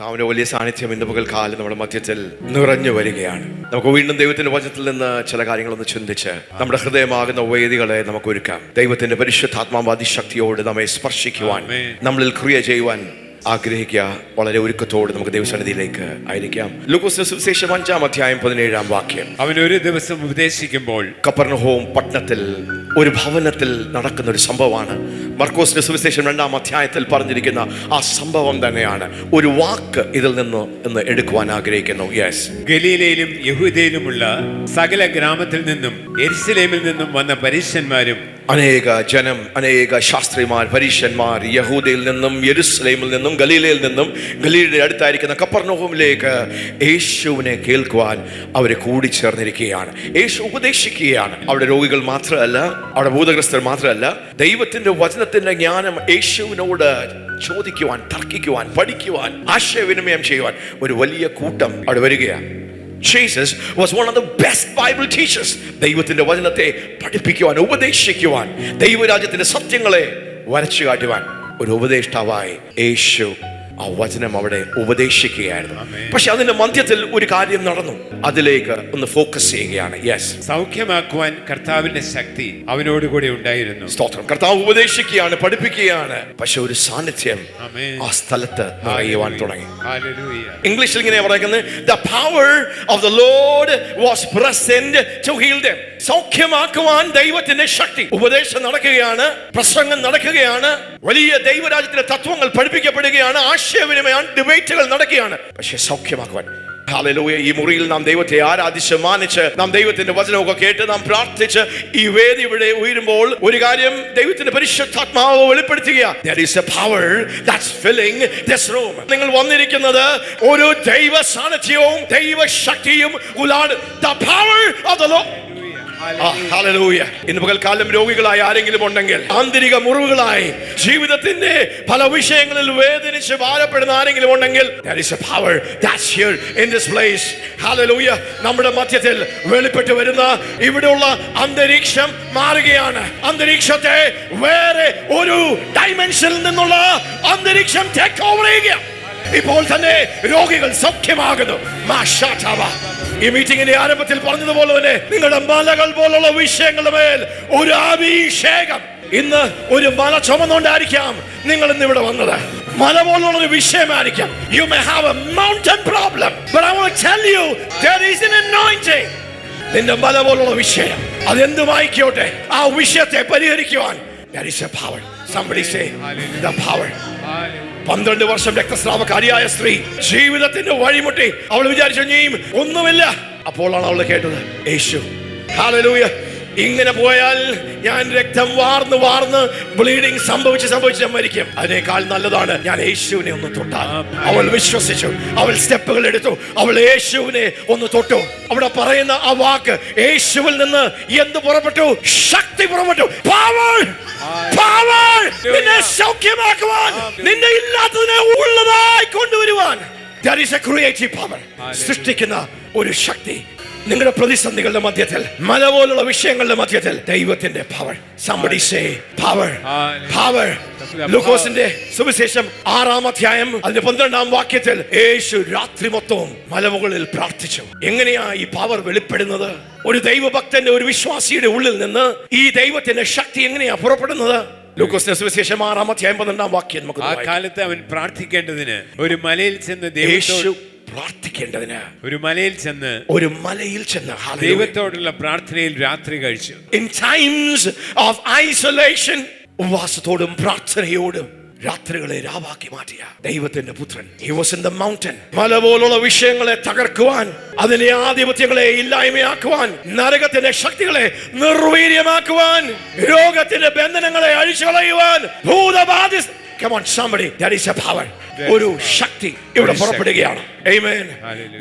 കർത്താവിന്റെ വലിയ സാന്നിധ്യം ഇന്ന് പകൽക്കാലം നമ്മുടെ മധ്യത്തിൽ നിറഞ്ഞു വരികയാണ്. നമുക്ക് വീണ്ടും ദൈവത്തിന്റെ വചനത്തിൽ നിന്ന് ചില കാര്യങ്ങളൊന്ന് ചിന്തിച്ച് നമ്മുടെ ഹൃദയമാകുന്ന വേദികളെ നമുക്ക് ഒരുക്കാം. ദൈവത്തിന്റെ പരിശുദ്ധാത്മാവ് അതിശക്തിയോട് നമ്മെ സ്പർശിക്കുവാൻ, നമ്മളിൽ ക്രിയ ചെയ്യുവാൻ ആഗ്രഹിക്കുക. വളരെ ഒരുക്കത്തോട് നമുക്ക് ദൈവസന്നിധിയിലേക്ക് ആയിരിക്കാം. ലൂക്കോസിന്റെ സുവിശേഷം 5-ാം അധ്യായം 17-ാം വാക്യം. അവൻ ഒരു ദിവസം ഉപദേശിക്കുമ്പോൾ കപ്പർനഹൂം പട്ടണത്തിൽ ഒരു ഭവനത്തിൽ നടക്കുന്ന ഒരു സംഭവമാണ്. മർക്കോസിന്റെ സുവിശേഷം 2-ാം അധ്യായത്തിൽ പറഞ്ഞിരിക്കുന്ന ആ സംഭവം തന്നെയാണ്. ഒരു വാക്ക് ഇതിൽ നിന്ന് ഇന്ന് എടുക്കുവാൻ ആഗ്രഹിക്കുന്നു. യെസ്, ഗലീലയിലും യഹൂദയിലുമുള്ള സകല ഗ്രാമത്തിൽ നിന്നും യെരുശലേമിൽ നിന്നും വന്ന പരീശന്മാരും അനേക ജനം, അനേക ശാസ്ത്രിമാർ, പരീശന്മാർ യഹൂദയിൽ നിന്നും യെരുശലേമിൽ നിന്നും ഗലീലയിൽ നിന്നും ഗലീലയുടെ അടുത്തായിരിക്കുന്ന കപ്പർനഹൂമിലേക്ക് യേശുവിനെ കേൾക്കുവാൻ അവരെ കൂടിച്ചേർന്നിരിക്കുകയാണ്. യേശു ഉപദേശിക്കുകയാണ്. അവിടെ രോഗികൾ മാത്രമല്ല, അവിടെ ഭൂതഗ്രസ്തർ മാത്രമല്ല, ദൈവത്തിന്റെ വചനത്തിന്റെ ജ്ഞാനം യേശുവിനോട് ചോദിക്കുവാൻ, തർക്കിക്കുവാൻ, പഠിക്കുവാൻ, ആശയവിനിമയം ചെയ്യുവാൻ ഒരു വലിയ കൂട്ടം അവിടെ വരികയാണ്. Jesus was one of the best Bible teachers. ദൈവത്തിന്റെ വചനത്തെ പഠിപ്പിക്കുവാൻ, ഉപദേശിക്കുവാൻ, ദൈവരാജ്യത്തിന്റെ സത്യങ്ങളെ വരച്ചു കാട്ടുവാൻ ഒരു ഉപദേഷ്ടാവായി യേശു ആ വചനം അവിടെ ഉപദേശിക്കുകയായിരുന്നു. പക്ഷെ അതിന്റെ മധ്യത്തിൽ ഒരു കാര്യം നടന്നു. അതിലേക്ക് ഒന്ന് ഫോക്കസ് ചെയ്യുകയാണ്. യെസ്, സൗഖ്യമാക്കുവാൻ കർത്താവിന്റെ ശക്തി അവനോടുകൂടി ഉണ്ടായിരുന്നു. സ്തോത്രം. കർത്താവ് ഉപദേശിക്കുകയാണ്, പഠിപ്പിക്കുകയാണ്. പക്ഷെ ഒരു സാന്നിധ്യം ആ സ്ഥലത്ത് നിറയുവാൻ തുടങ്ങി. ഇംഗ്ലീഷിൽ ഇങ്ങനെ പറയുന്നത്, the power of the Lord was present to heal them. സൗഖ്യമാക്കുവാൻ ദൈവത്തിന്റെ ശക്തി. ഉപദേശം നടക്കുകയാണ്, പ്രസംഗം നടക്കുകയാണ്, വലിയ ദൈവരാജ്യത്തിന്റെ തത്വങ്ങൾ പഠിപ്പിക്കപ്പെടുകയാണ്, ആശയവിനിമയം, ഡിബേറ്റുകൾ നടക്കുകയാണ്. പക്ഷെ സൗഖ്യമാക്കുവാൻ, ഹല്ലേലൂയ, ഈ മുറിയിൽ നാം ദൈവത്തെ ആരാധിച്ച് മാനിച്ച് നാം ദൈവത്തിന്റെ വചനമൊക്കെ കേട്ട് നാം പ്രാർത്ഥിച്ച് ഈ വേദി ഇവിടെ ഉയരുമ്പോൾ ഒരു കാര്യം ദൈവത്തിന്റെ പരിശുദ്ധാത്മാവ് വെളിപ്പെടുത്തുക. There is a power that's filling this room. നിങ്ങൾ വന്നിരിക്കുന്നത് ഒരു ദൈവ സാന്നിധ്യവും ദൈവശക്തിയും ഉള്ളാണ്. The power of the Lord. Hallelujah. ഇന്ന് പകൽക്കാലം രോഗികളായി ആരെങ്കിലും ഉണ്ടെങ്കിൽ, ആന്തരിക മുറിവുകളായി ജീവിതത്തിന്റെ പല വിഷയങ്ങളിൽ വേദനിച്ച് ഭാരപ്പെടുന്ന ആരെങ്കിലും ഉണ്ടെങ്കിൽ, there is a power that's here in this place. Hallelujah. നമ്മുടെ മധ്യത്തിൽ വെളിപ്പെട്ടു വരുന്ന ഇവിടെയുള്ള അന്തരീക്ഷം മാറുകയാണ്. അന്തരീക്ഷത്തെ വേറെ ഒരു ഡൈമെൻഷനിൽ നിന്നുള്ള അന്തരീക്ഷം ടേക്ക് ഓവർ ചെയ്യുക. ഇപ്പോൾ തന്നെ രോഗികൾ സൗഖ്യമാകുന്നു. ഈ മീറ്റിംഗിന്റെ ആരംഭത്തിൽ പറഞ്ഞതുപോലെ തന്നെ നിങ്ങളുടെ മലകൾ പോലുള്ള വിഷയങ്ങളുടെ മേൽ ഒരു അഭിഷേകം. ഇന്ന് ഒരു മല ചുമന്നുകൊണ്ടായിരിക്കാം നിങ്ങൾ ഇന്ന് ഇവിടെ വന്നത്. മല പോലുള്ള ഒരു വിഷയമായിരിക്കാം. You may have a mountain problem, but I want to tell you there is an anointing. നിന്റെ മല പോലുള്ള വിഷയം അതെന്തുമായിക്കോട്ടെ, ആ വിഷയത്തെ പരിഹരിക്കുവാൻ there is a power. Somebody say the power. 12 വർഷം രക്തസ്രാവക്കാരിയായ സ്ത്രീ ജീവിതത്തിന്റെ വഴിമുട്ടി. അവൾ വിചാരിച്ചു ഇനിയും ഒന്നുമില്ല. അപ്പോഴാണ് അവൾ കേട്ടത് യേശു. ഹല്ലേലൂയ. ഇങ്ങനെ പോയാൽ ഞാൻ രക്തം വാർന്ന് വാർന്ന് ബ്ലീഡിങ് സംഭവിച്ച് മരിക്കും. അതിനേക്കാൾ നല്ലതാണ് ഞാൻ യേശുവിനെ ഒന്ന് തൊട്ടാൽ. അവൾ വിശ്വസിച്ചു, അവൾ സ്റ്റെപ്പുകൾ എടുത്തു, അവൾ യേശുവിനെ ഒന്ന് തൊട്ടു. അവിടെ പറയുന്ന ആ വാക്ക്, യേശുവിൽ നിന്ന് എന്ത് പുറപ്പെട്ടു? ശക്തി പുറപ്പെട്ടു. Power, power. നിന്നെ സൗഖ്യമാക്കുവാൻ, നിന്നെ ഇല്ലാത്തതിനെ ഉള്ളതായി കൊണ്ടുവരുവാൻ. There is a creative power. സൃഷ്ടിക്കുന്ന ഒരു ശക്തി നിങ്ങളുടെ പ്രതിസന്ധികളുടെ മധ്യത്തിൽ, മല പോലുള്ള വിഷയങ്ങളുടെ മധ്യത്തിൽ ദൈവത്തിന്റെ power. Somebody say power, power. ലൂക്കോസിന്റെ സുവിശേഷം 6-ാം അധ്യായം അതിന്റെ 12-ാം വാക്യത്തിൽ യേശു രാത്രി മൊത്തവും മലമുകളിൽ പ്രാർത്ഥിച്ചു. എങ്ങനെയാ ഈ പവർ വെളിപ്പെടുന്നത്? ഒരു ദൈവഭക്തന്റെ, ഒരു വിശ്വാസിയുടെ ഉള്ളിൽ നിന്ന് ഈ ദൈവത്തിന്റെ ശക്തി എങ്ങനെയാ പുറപ്പെടുന്നത്? ലൂക്കോസിന്റെ സുവിശേഷം 6-ാം അധ്യായം 12-ാം വാക്യം നമുക്ക് ആ കാലത്ത് അവൻ പ്രാർത്ഥിക്കേണ്ടതിന് ഒരു മലയിൽ ചെന്ന് പ്രാർത്ഥിക്കേണ്ടതിന് ഒരു മലയിൽ ചെന്ന് ദൈവത്തോടുള്ള പ്രാർത്ഥനയിൽ രാത്രി കഴിച്ചു. In times of isolation, ഉപവാസത്തോടും പ്രാർത്ഥനയോടും രാത്രികളെ രാവാക്കി മാറ്റിയ ദൈവത്തിന്റെ പുത്രൻ. He was in the mountain. മല പോലുള്ള വിഷയങ്ങളെ തകർക്കുവാൻ, അതിലെ ആധിപത്യങ്ങളെ ഇല്ലായ്മയാക്കുവാൻ, നരകത്തിന്റെ ശക്തികളെ നിർവീര്യമാക്കുവാൻ, രോഗത്തിന്റെ ബന്ധനങ്ങളെ അഴിച്ചു കളയുവാൻ, ഭൂതബാധ. Come on somebody, there is a power. ഒരു ശക്തി ഇവിടെ പുറപ്പെടുകയാണ്. Amen.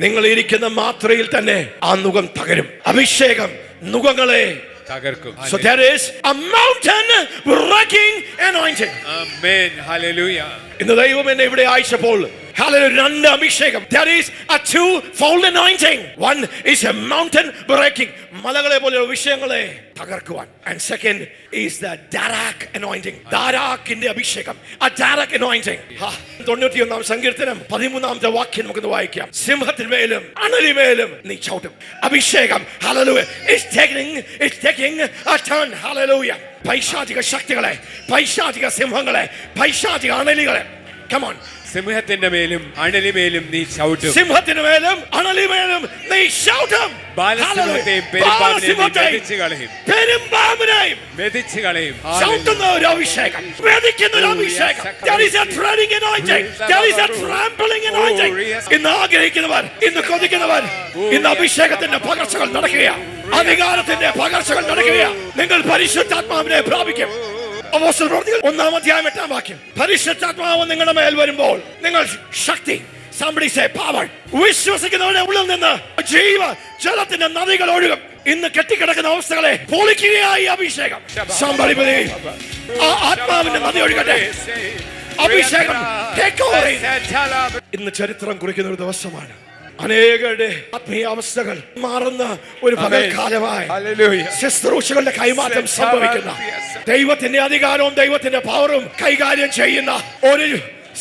നിങ്ങൾ ഇരിക്കുന്ന മാത്രയിൽ തന്നെ ആ നുകം തകരും. അഭിഷേകം നുകങ്ങളെ തകർക്കും. So there is a mountain breaking anointing. Amen. Hallelujah. ഇന്ന് ദൈവം എന്നെ ഇവിടെ അയച്ചപ്പോൾ Hallelujah. രണ്ട് അഭിഷേകം. There is a two-fold anointing. One is a mountain breaking. മലകളെ പോലെയുള്ള വിഷയങ്ങളെ തകർക്കുവാൻ. And second is the Darak anointing. ദാരാക്കിന്റെ അഭിഷേകം. A Darak anointing. 91 സങ്കീർത്തനം 13 വാക്യം നമുക്കൊന്ന് വായിക്കാം. സിംഹത്തിന്മേലും അണലിമേലും നീ ചവിട്ടും. അഭിഷേകം. Hallelujah. It's taking a turn. Hallelujah. പൈശാചിക ശക്തികളെ, പൈശാചിക സിംഹങ്ങളെ, പൈശാചിക അണലികളെ. Come on. സിംഹത്തിന്റെ മേലും അണലിമേലും നീ ചവിട്ടും. സിംഹത്തിന്റെ മേലും അണലിമേലും നീ ചവിട്ടും. ബാലസിംഹത്തെയും പെരുമ്പാമ്പിനെയും മെതിച്ചു കളയും. ചവിട്ടുന്ന ഒരു അഭിഷേകം, മെതിക്കുന്ന ഒരു അഭിഷേകം. There is a treading anointing. There is a trampling anointing. ഇന്ന് ആഗ്രഹിക്കുന്നവർ, ഇന്ന് കൊതിക്കുന്നവർ, ഇന്ന് അഭിഷേകത്തിന്റെ പകർച്ചകൾ നടക്കുകയാണ്, അധികാരത്തിന്റെ പകർച്ചകൾ നടക്കുകയാണ്. നിങ്ങൾ പരിശുദ്ധാത്മാവിനെ പ്രാപിക്കും. അപ്പോസ്തലപ്രവൃത്തികൾ 1:8 പരിശുദ്ധാത്മാവ് നിങ്ങളുടെ മേൽ വരുമ്പോൾ നിങ്ങൾ ശക്തി. Somebody say power. വിശ്വസിക്കുന്നവരുടെ ഉള്ളിൽ നിന്ന് ജീവ ജലത്തിന്റെ നദികൾ ഒഴുകും. ഇന്ന് കെട്ടിക്കിടക്കുന്ന അവസ്ഥകളെ പൊളിക്കുകയായി അഭിഷേകം. Somebody believe. ആത്മാവിന്റെ നദി ഒഴുകട്ടെ. അഭിഷേകം ഇന്ന് ചരിത്രം കുറിക്കുന്ന ഒരു ദിവസമാണ്. അനേകരുടെ ആത്മീയ അവസ്ഥകൾ മാറുന്ന ഒരു പകൽക്കാലമായി ശുശ്രൂഷകളുടെ കൈമാറ്റം സംഭവിക്കുന്ന, ദൈവത്തിന്റെ അധികാരവും ദൈവത്തിന്റെ പവറും കൈകാര്യം ചെയ്യുന്ന ഒരു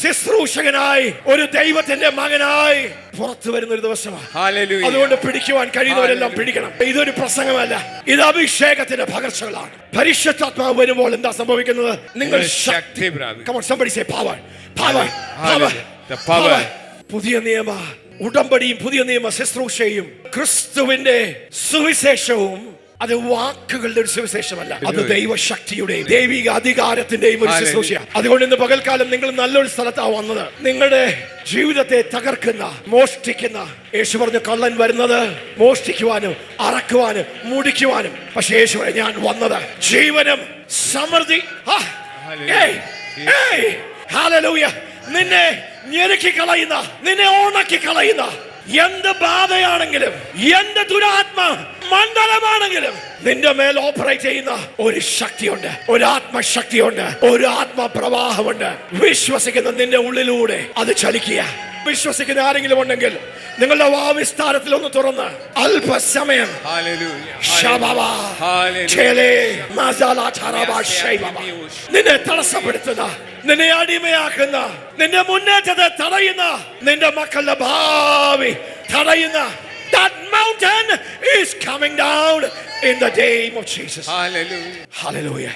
ശുശ്രൂഷകനായി, ഒരു ദൈവത്തിന്റെ മകനായി പുറത്തു വരുന്ന ഒരു ദിവസമാണ്. അതുകൊണ്ട് പിടിക്കുവാൻ കഴിയുന്നവരെല്ലാം പിടിക്കണം. ഇതൊരു പ്രസംഗമല്ല, ഇത് അഭിഷേകത്തിന്റെ പകർച്ചകളാണ്. പരിശുദ്ധാത്മാവ് വരുമ്പോൾ എന്താ സംഭവിക്കുന്നത്? നിങ്ങൾ ശക്തി. Come on, somebody say power. Power. Power. Power. പുതിയ നിയമ ഉടമ്പടിയും പുതിയ നിയമ ശുശ്രൂഷയും ക്രിസ്തുവിന്റെ സുവിശേഷവും അത് വാക്കുകളുടെ ഒരു സുവിശേഷമല്ല, അത് ദൈവശക്തിയുടെയും ദൈവിക അധികാരത്തിന്റെയും ഒരു ശുശ്രൂഷയാണ്. അതുകൊണ്ട് ഇന്ന് പകൽക്കാലം നിങ്ങൾ നല്ലൊരു സ്ഥലത്താണ് വന്നത്. നിങ്ങളുടെ ജീവിതത്തെ തകർക്കുന്ന, മോഷ്ടിക്കുന്ന, യേശു പറഞ്ഞു കള്ളൻ വരുന്നത് മോഷ്ടിക്കുവാനും അറക്കുവാനും മുടിക്കുവാനും, പക്ഷേ യേശു ഞാൻ വന്നത് ജീവനും സമൃദ്ധി. ഹല്ലേലൂയ. നിന്നെ ഞെരുക്കി കളയുന്ന, നിന്നെ ഉണക്കി കളയുന്ന എന്ത് ബാധയാണെങ്കിലും, എന്ത് ദുരാത്മ മണ്ഡലമാണെങ്കിലും നിന്റെ മേൽ ഓപ്പറേറ്റ് ചെയ്യുന്ന ഒരു ശക്തിയുണ്ട്, ഒരു ആത്മശക്തിയുണ്ട്, ഒരു ആത്മപ്രവാഹമുണ്ട്. വിശ്വസിക്കുന്ന നിന്റെ ഉള്ളിലൂടെ അത് ചലിക്കുക. വിശ്വസിക്കുന്ന ആരെങ്കിലും ഉണ്ടെങ്കിൽ നിങ്ങളുടെ വാവിസ്താരത്തിൽ ഒന്ന് തുറന്ന് അല്പസമയം നിന്നെ തടസ്സപ്പെടുത്തുന്ന, നിന്നെ അടിമയാക്കുന്ന, നിന്റെ മുന്നേറ്റത്തെ തടയുന്ന, നിന്റെ മക്കളുടെ ഭാവി തടയുന്ന that mountain is coming down in the name of Jesus. Hallelujah. Hallelujah.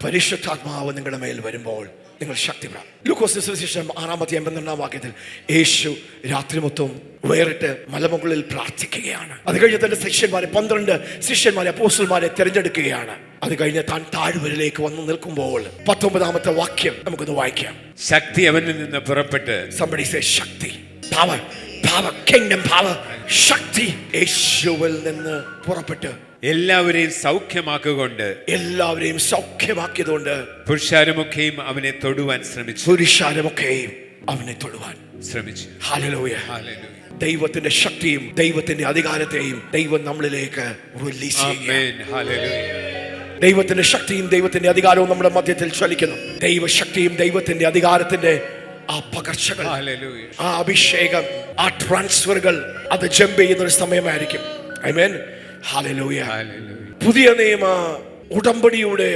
പരിശുദ്ധാത്മാവ് നിങ്ങളുടെ മേൽ വരുമ്പോൾ നിങ്ങൾ ശക്തി പ്രാപിക്കും. ലൂക്കോസ് സുവിശേഷം 6:82 യേശു രാത്രി മൊത്തം വേറിട്ട് മലമുകളിൽ പ്രാർത്ഥിക്കുകയാണ്. അത് കഴിഞ്ഞ് തന്റെ ശിഷ്യന്മാരെ 12 ശിഷ്യന്മാരെ അപ്പോസ്തലന്മാരെ തിരഞ്ഞെടുക്കുകയാണ്. അത് കഴിഞ്ഞ് താൻ താഴ്വരയിലേക്ക് വന്നു നിൽക്കുമ്പോൾ 19 വാക്യം നമുക്കൊന്ന് വായിക്കാം. ശക്തി അവനിൽ നിന്ന് പുറപ്പെട്ട്. Somebody say ശക്തി. Power. Power. Kingdom power. ശക്തി യേശുവിൽ നിന്ന് പുറപ്പെട്ട് എല്ലാവരെയും സൗഖ്യമാക്കുകൊണ്ട്, എല്ലാവരെയും സൗഖ്യമാക്കിയതുകൊണ്ട് പുരുഷാരമൊക്കെയും അവനെ തൊടുവാൻ ശ്രമിച്ചു. പുരുഷാരമൊക്കെയും അവനെ തൊടുവാൻ ശ്രമിച്ചു. ഹല്ലേലൂയ. ദൈവത്തിന്റെ ശക്തിയും ദൈവത്തിന്റെ അധികാരത്തെയും ദൈവം നമ്മളിലേക്ക് റിലീസ് ചെയ്യുക. ദൈവത്തിന്റെ ശക്തിയും ദൈവത്തിന്റെ അധികാരവും നമ്മുടെ മധ്യത്തിൽ ചലിക്കുന്നു. ദൈവശക്തിയും ദൈവത്തിന്റെ അധികാരത്തിന്റെ ആ പകർച്ചകൾ, ആ അഭിഷേകം, ആ ട്രാൻസ്ഫറുകൾ അത് ജമ്പ് ചെയ്യുന്ന ഒരു സമയമായിരിക്കും. ആമേൻ. ഹല്ലേലൂയ. പുതിയ നിയമ ഉടമ്പടിയുടെ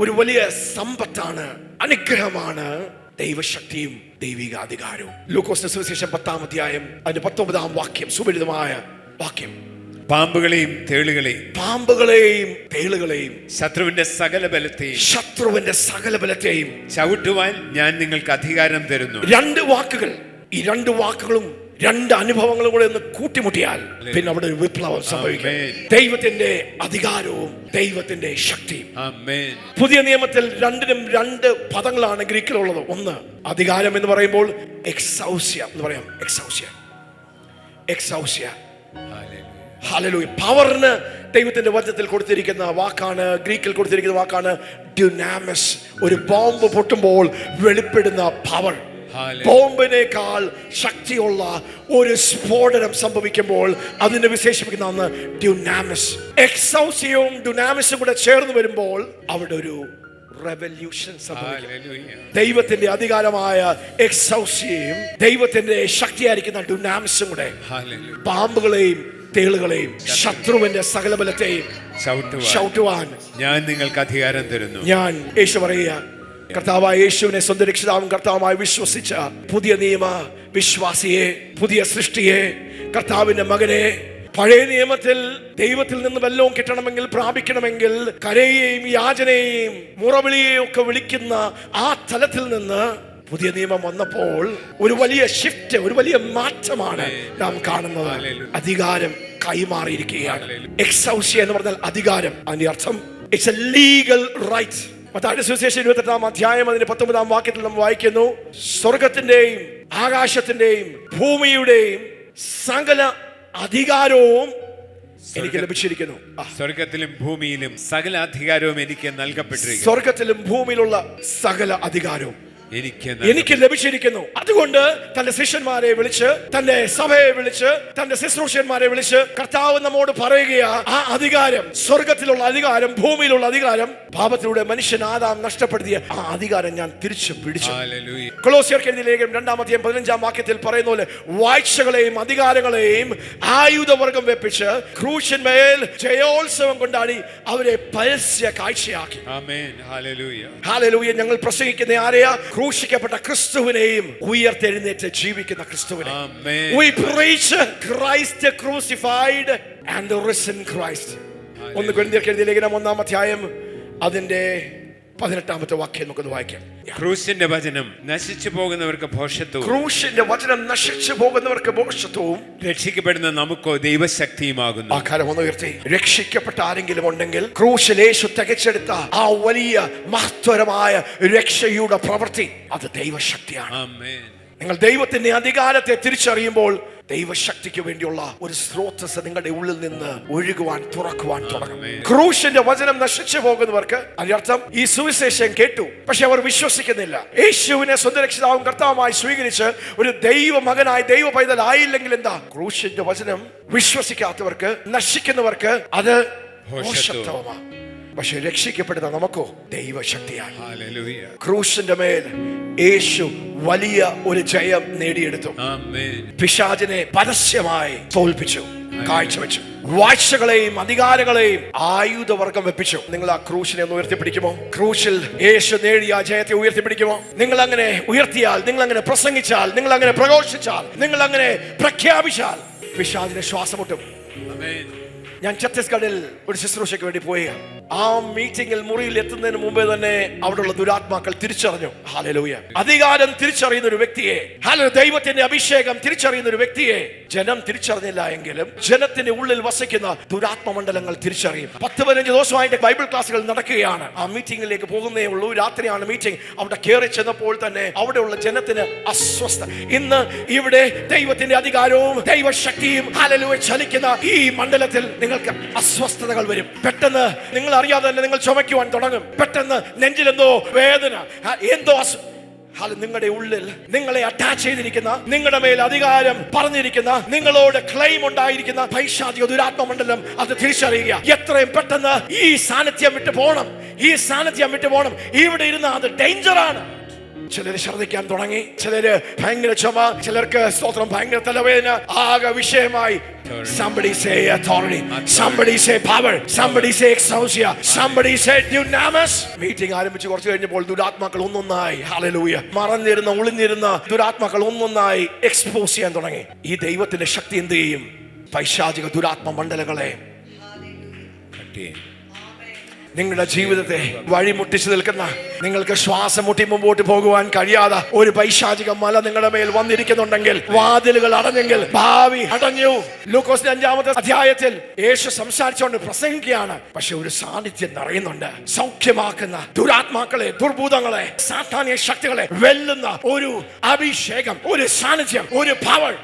ഒരു വലിയ സമ്പത്താണ്, അനുഗ്രഹമാണ് ദൈവശക്തിയും ദൈവിക അധികാരവും. ലൂക്കോസ് സുവിശേഷം 10 അതിന്റെ 19 വാക്യം, സുപരിചിതമായ വാക്യം. പാമ്പുകളെയും തേളുകളെയും, പാമ്പുകളെയും തേളുകളെയും, ശത്രുവിന്റെ സകല ബലത്തെയും, ശത്രുവിന്റെ സകല ബലത്തെയും ചവിട്ടുവാൻ ഞാൻ നിങ്ങൾക്ക് അധികാരം തരുന്നു. 2 വാക്കുകൾ, ഈ 2 വാക്കുകളും 2 അനുഭവങ്ങളും കൂടെ ഒന്ന് കൂട്ടിമുട്ടിയാൽ പിന്നെ അവിടെ ഒരു വിപ്ലവം സംഭവിക്കും. ദൈവത്തിന്റെ അധികാരവും ദൈവത്തിന്റെ ശക്തിയും. പുതിയ നിയമത്തിൽ 2നും 2 പദങ്ങളാണ് ഗ്രീക്കിലുള്ളത്. ഒന്ന് അധികാരം എന്ന് പറയുമ്പോൾ എക്സൗസ്യ എന്ന് പറയാം. എക്സൗസ്യ. ഹല്ലേലൂയ. പവറിന് ദൈവത്തിന്റെ വചനത്തിൽ കൊടുത്തിരിക്കുന്ന വാക്കാണ്, ഗ്രീക്കിൽ കൊടുത്തിരിക്കുന്ന വാക്കാണ് ഡ്യുനാമിസ്. ഒരു ബോംബ് പൊട്ടുമ്പോൾ വെളിപ്പെടുന്ന പവർ, ബോംബിനേക്കാൾ ശക്തിയുള്ള ഒരു സ്ഫോടനം സംഭവിക്കുമ്പോൾ അതിനെ വിശേഷിപ്പിക്കുന്ന ഡ്യുനാമിസ്. എക്സൗസിയവും ഡ്യുനാമിസും കൂടെ ചേർന്ന് വരുമ്പോൾ അവിടെ ഒരു റെവല്യൂഷൻ സംഭവിക്കും. Hallelujah. ദൈവത്തിന്റെ അധികാരമായ എക്സൗസിയെയും ദൈവത്തിന്റെ ശക്തിയായിരിക്കുന്ന ഡുനാമിസും കൂടെ Hallelujah. പാമ്പുകളെയും തേളുകളെയും ശത്രുവിന്റെ സകല ബലത്തെയും ചവിട്ടുവാൻ ഞാൻ നിങ്ങൾക്ക് അധികാരം തരുന്നു. ഞാൻ യേശു പറയുക, കർത്താവായ യേശുവിനെ സ്വന്തം രക്ഷിതാവും കർത്താവുമായി വിശ്വസിച്ച പുതിയ നിയമ വിശ്വാസിയെ, പുതിയ സൃഷ്ടിയെ, കർത്താവിന്റെ മകനെ, പഴയ നിയമത്തിൽ ദൈവത്തിൽ നിന്ന് വല്ലതും കിട്ടണമെങ്കിൽ, പ്രാപിക്കണമെങ്കിൽ കരയെയും യാചനയെയും മുറവിളിയെയും ഒക്കെ വിളിക്കുന്ന ആ തലത്തിൽ നിന്ന് പുതിയ നിയമം വന്നപ്പോൾ ഒരു വലിയ ഷിഫ്റ്റ്, ഒരു വലിയ മാറ്റമാണ് നാം കാണുന്നത്. അധികാരം കൈമാറിയിരിക്കുകയാണ്. എക്സൗസിയ എന്ന് പറഞ്ഞാൽ അധികാരം. അതിന്റെ അർത്ഥം ഇറ്റ്സ് എ ലീഗൽ റൈറ്റ്. മത്തായിയുടെ സുവിശേഷം 28-ാം അധ്യായം അതിന്റെ 19-ാം വാക്യത്തിൽ നാം വായിക്കുന്നു, സ്വർഗത്തിന്റെയും ആകാശത്തിന്റെയും ഭൂമിയുടെയും സകല അധികാരവും എനിക്ക് ലഭിച്ചിരിക്കുന്നു. സ്വർഗത്തിലും ഭൂമിയിലും സകല അധികാരവും എനിക്ക് നൽകപ്പെട്ടിരിക്കുന്നു. സ്വർഗത്തിലും ഭൂമിയിലുള്ള സകല അധികാരവും എനിക്ക് ലഭിച്ചിരിക്കുന്നു. അതുകൊണ്ട് തന്റെ ശിഷ്യന്മാരെ വിളിച്ച്, തന്റെ സഭയെ വിളിച്ച്, തന്റെ ശുശ്രൂഷന്മാരെ വിളിച്ച് കർത്താവ് നമ്മോട് പറയുകയാ, ആ അധികാരം, സ്വർഗത്തിലുള്ള അധികാരം, ഭൂമിയിലുള്ള അധികാരം, പാപത്തിലൂടെ മനുഷ്യൻ ആദാം നഷ്ടപ്പെടുത്തിയ ആ അധികാരം ഞാൻ തിരിച്ചു പിടിച്ചു. കൊലോസ്യർക്ക് എഴുതിയ ലേഖനം 2-ാം അധ്യായം 15-ാം വാക്യത്തിൽ പറയുന്ന പോലെ വാഴ്ചകളെയും അധികാരങ്ങളെയും ആയുധവർഗം വെപ്പിച്ച് ക്രൂശന്മേൽ ജയോത്സവം കൊണ്ടാടി അവരെ പരസ്യ കാഴ്ചയാക്കി. ഹല്ലേലൂയ. ഞങ്ങൾ പ്രസംഗിക്കുന്ന ആരെയാ? ക്രൂശിക്കപ്പെട്ട ക്രിസ്തുവിനെയും ഉയർത്തെഴുന്നേറ്റ് ജീവിക്കുന്ന ക്രിസ്തുവിനെ. We preach Christ crucified and the risen Christ. 1 കൊരിന്ത്യർക്ക് എഴുതിയ ലേഖനം 1-ാം അധ്യായം അതിന്റെ 18-ാമത്തെ വാക്യം നമുക്കൊന്ന് വായിക്കാം. ക്രൂശിന്റെ വചനം നശിച്ചു പോകുന്നവർക്ക് ഭോഷത്വവും, ക്രൂശിന്റെ വചനം നശിച്ചു പോകുന്നവർക്ക് ഭോഷത്വവും, രക്ഷിക്കപ്പെടുന്ന നമുക്കോ ദൈവശക്തിയുമാകുന്നു. ആ കാര്യം ഒന്ന് ഉയർത്തി. രക്ഷിക്കപ്പെട്ട ആരെങ്കിലും ഉണ്ടെങ്കിൽ ക്രൂശിൽ യേശു തികച്ചെടുത്ത ആ വലിയ മഹത്വരമായ രക്ഷയുടെ പ്രവൃത്തി അത് ദൈവശക്തിയാണ്. നിങ്ങൾ ദൈവത്തിന്റെ അധികാരത്തെ തിരിച്ചറിയുമ്പോൾ ദൈവശക്തിക്ക് വേണ്ടിയുള്ള ഒരു സ്രോതസ് നിങ്ങളുടെ ഉള്ളിൽ നിന്ന് ഒഴുകുവാൻ, തുറക്കുവാൻ തുടങ്ങും. ക്രൂശിന്റെ വചനം നശിച്ചു പോകുന്നവർക്ക് അതിനർത്ഥം ഈ സുവിശേഷം കേട്ടു, പക്ഷെ അവർ വിശ്വസിക്കുന്നില്ല. യേശുവിനെ സ്വന്തം രക്ഷിതാവും കർത്താവുമായി സ്വീകരിച്ച് ഒരു ദൈവ മകനായി, ദൈവ പൈതലായില്ലെങ്കിൽ എന്താ? ക്രൂശിന്റെ വചനം വിശ്വസിക്കാത്തവർക്ക്, നശിക്കുന്നവർക്ക് അത് ഭോഷത്വമാണ്. പക്ഷെ രക്ഷിക്കപ്പെടുന്ന നമുക്കോ ദൈവശക്തിയാണ്. ക്രൂശിന്റെ മേൽ യേശു വലിയ ഒരു ജയം നേടിയെടുത്തു. പിശാചിനെ പരസ്യമായി തോൽപ്പിച്ചു, കാഴ്ചവെച്ചു. വാഴ്ചകളെയും അധികാരങ്ങളെയും ആയുധവർഗം വെപ്പിച്ചു. നിങ്ങൾ ആ ക്രൂശിനെ ഒന്ന് ഉയർത്തിപ്പിടിക്കുമോ? ക്രൂശിൽ യേശു നേടിയ ജയത്തെ ഉയർത്തിപ്പിടിക്കുമോ? നിങ്ങൾ അങ്ങനെ ഉയർത്തിയാൽ, നിങ്ങൾ അങ്ങനെ പ്രസംഗിച്ചാൽ, നിങ്ങൾ അങ്ങനെ പ്രഘോഷിച്ചാൽ, നിങ്ങൾ അങ്ങനെ പ്രഖ്യാപിച്ചാൽ പിശാചിനെ ശ്വാസം മുട്ടും. ഞാൻ ഛത്തീസ്ഗഡിൽ ഒരു ശുശ്രൂഷയ്ക്ക് വേണ്ടി പോയി. ആ മീറ്റിംഗിൽ മുറിയിൽ എത്തുന്നതിന് മുമ്പേ തന്നെ അവിടെയുള്ള ദുരാത്മാക്കൾ തിരിച്ചറിഞ്ഞു. ഹല്ലേലൂയ. അധികാരം തിരിച്ചറിയുന്ന ഒരു വ്യക്തിയെ, ദൈവത്തിന്റെ അഭിഷേകം തിരിച്ചറിയുന്ന ഒരു വ്യക്തിയെ ജനം തിരിച്ചറിഞ്ഞില്ല എങ്കിലും ജനത്തിന്റെ ഉള്ളിൽ വസിക്കുന്ന ദുരാത്മമണ്ഡലങ്ങൾ തിരിച്ചറിയും. 10-15 ദിവസമായിട്ട് ബൈബിൾ ക്ലാസ്സുകൾ നടക്കുകയാണ്. ആ മീറ്റിംഗിലേക്ക് പോകുന്നേ ഉള്ളൂ. രാത്രിയാണ് മീറ്റിംഗ്. അവിടെ കയറി ചെന്നപ്പോൾ തന്നെ അവിടെയുള്ള ജനത്തിന് അസ്വസ്ഥ. ഇന്ന് ഇവിടെ ദൈവത്തിന്റെ അധികാരവും ദൈവശക്തിയും ഹല്ലേലൂയ ചലിക്കുന്ന ഈ മണ്ഡലത്തിൽ നിങ്ങൾക്ക് അസ്വസ്ഥതകൾ വരും. പെട്ടെന്ന് നിങ്ങൾ അറിയാതെ തന്നെ നിങ്ങൾ ചുമയ്ക്കുവാൻ തുടങ്ങും. പെട്ടെന്ന് നെഞ്ചിലെന്തോ വേദന, എന്തോ നിങ്ങളുടെ ഉള്ളിൽ നിങ്ങളെ അറ്റാച്ച് ചെയ്തിരിക്കുന്ന, നിങ്ങളുടെ മേൽ അധികാരം പറഞ്ഞിരിക്കുന്ന, നിങ്ങളോട് ക്ലെയിം ഉണ്ടായിരിക്കുന്ന പൈശാചിക ദുരാത്മമണ്ഡലം അത് തിരിച്ചറിയുക. എത്രയും പെട്ടെന്ന് ഈ സാന്നിധ്യം വിട്ടു പോകണം, ഈ സാന്നിധ്യം വിട്ടു പോകണം. ഇവിടെ ഇരുന്ന് അത് ഡേഞ്ചറാണ്. ചിലര് ഛർദ്ദിക്കാൻ തുടങ്ങി, ചിലര് ഭയങ്കര ചുമ, ചിലർക്ക് സ്തോത്രം ഭയങ്കര തലവേദന, ആകെ വിഷയമായി. Somebody say authority, somebody say power, somebody say exousia, somebody say dunamis. Meeting ആരംഭിച്ച് കുറച്ച് കഴിഞ്ഞപ്പോൾ ദുരാത്മാക്കൾ ഒന്നൊന്നായി, ഹല്ലേലൂയ, മറഞ്ഞിരുന്ന ഒളിഞ്ഞിരുന്ന ദുരാത്മാക്കൾ ഒന്നൊന്നായി എക്സ്പോസ് ചെയ്യാൻ തുടങ്ങി. ഈ ദൈവത്തിന്റെ ശക്തി എന്ത് ചെയ്യും? പൈശാചിക ദുരാത്മ മണ്ഡലങ്ങളെ, നിങ്ങളുടെ ജീവിതത്തെ വഴിമുട്ടിച്ചു നിൽക്കുന്ന, നിങ്ങൾക്ക് ശ്വാസം മുട്ടി മുമ്പോട്ട് പോകുവാൻ കഴിയാതെ ഒരു പൈശാചിക മല നിങ്ങളുടെ മേൽ വന്നിരിക്കുന്നുണ്ടെങ്കിൽ, വാതിലുകൾ അടഞ്ഞെങ്കിൽ, ഭാവി അടഞ്ഞു. ലൂക്കോസിന്റെ 5-ാമത്തെ അധ്യായത്തിൽ യേശു സംസാരിച്ചുകൊണ്ട് പ്രസംഗിക്കുകയാണ്. പക്ഷെ ഒരു സാന്നിധ്യം നിറയുന്നുണ്ട്. സൗഖ്യമാക്കുന്ന ദുരാത്മാക്കളെ, ദുർഭൂതങ്ങളെ, സാത്താനിക ശക്തികളെ വെല്ലുന്ന ഒരു അഭിഷേകം, ഒരു സാന്നിധ്യം, ഒരു പവർ.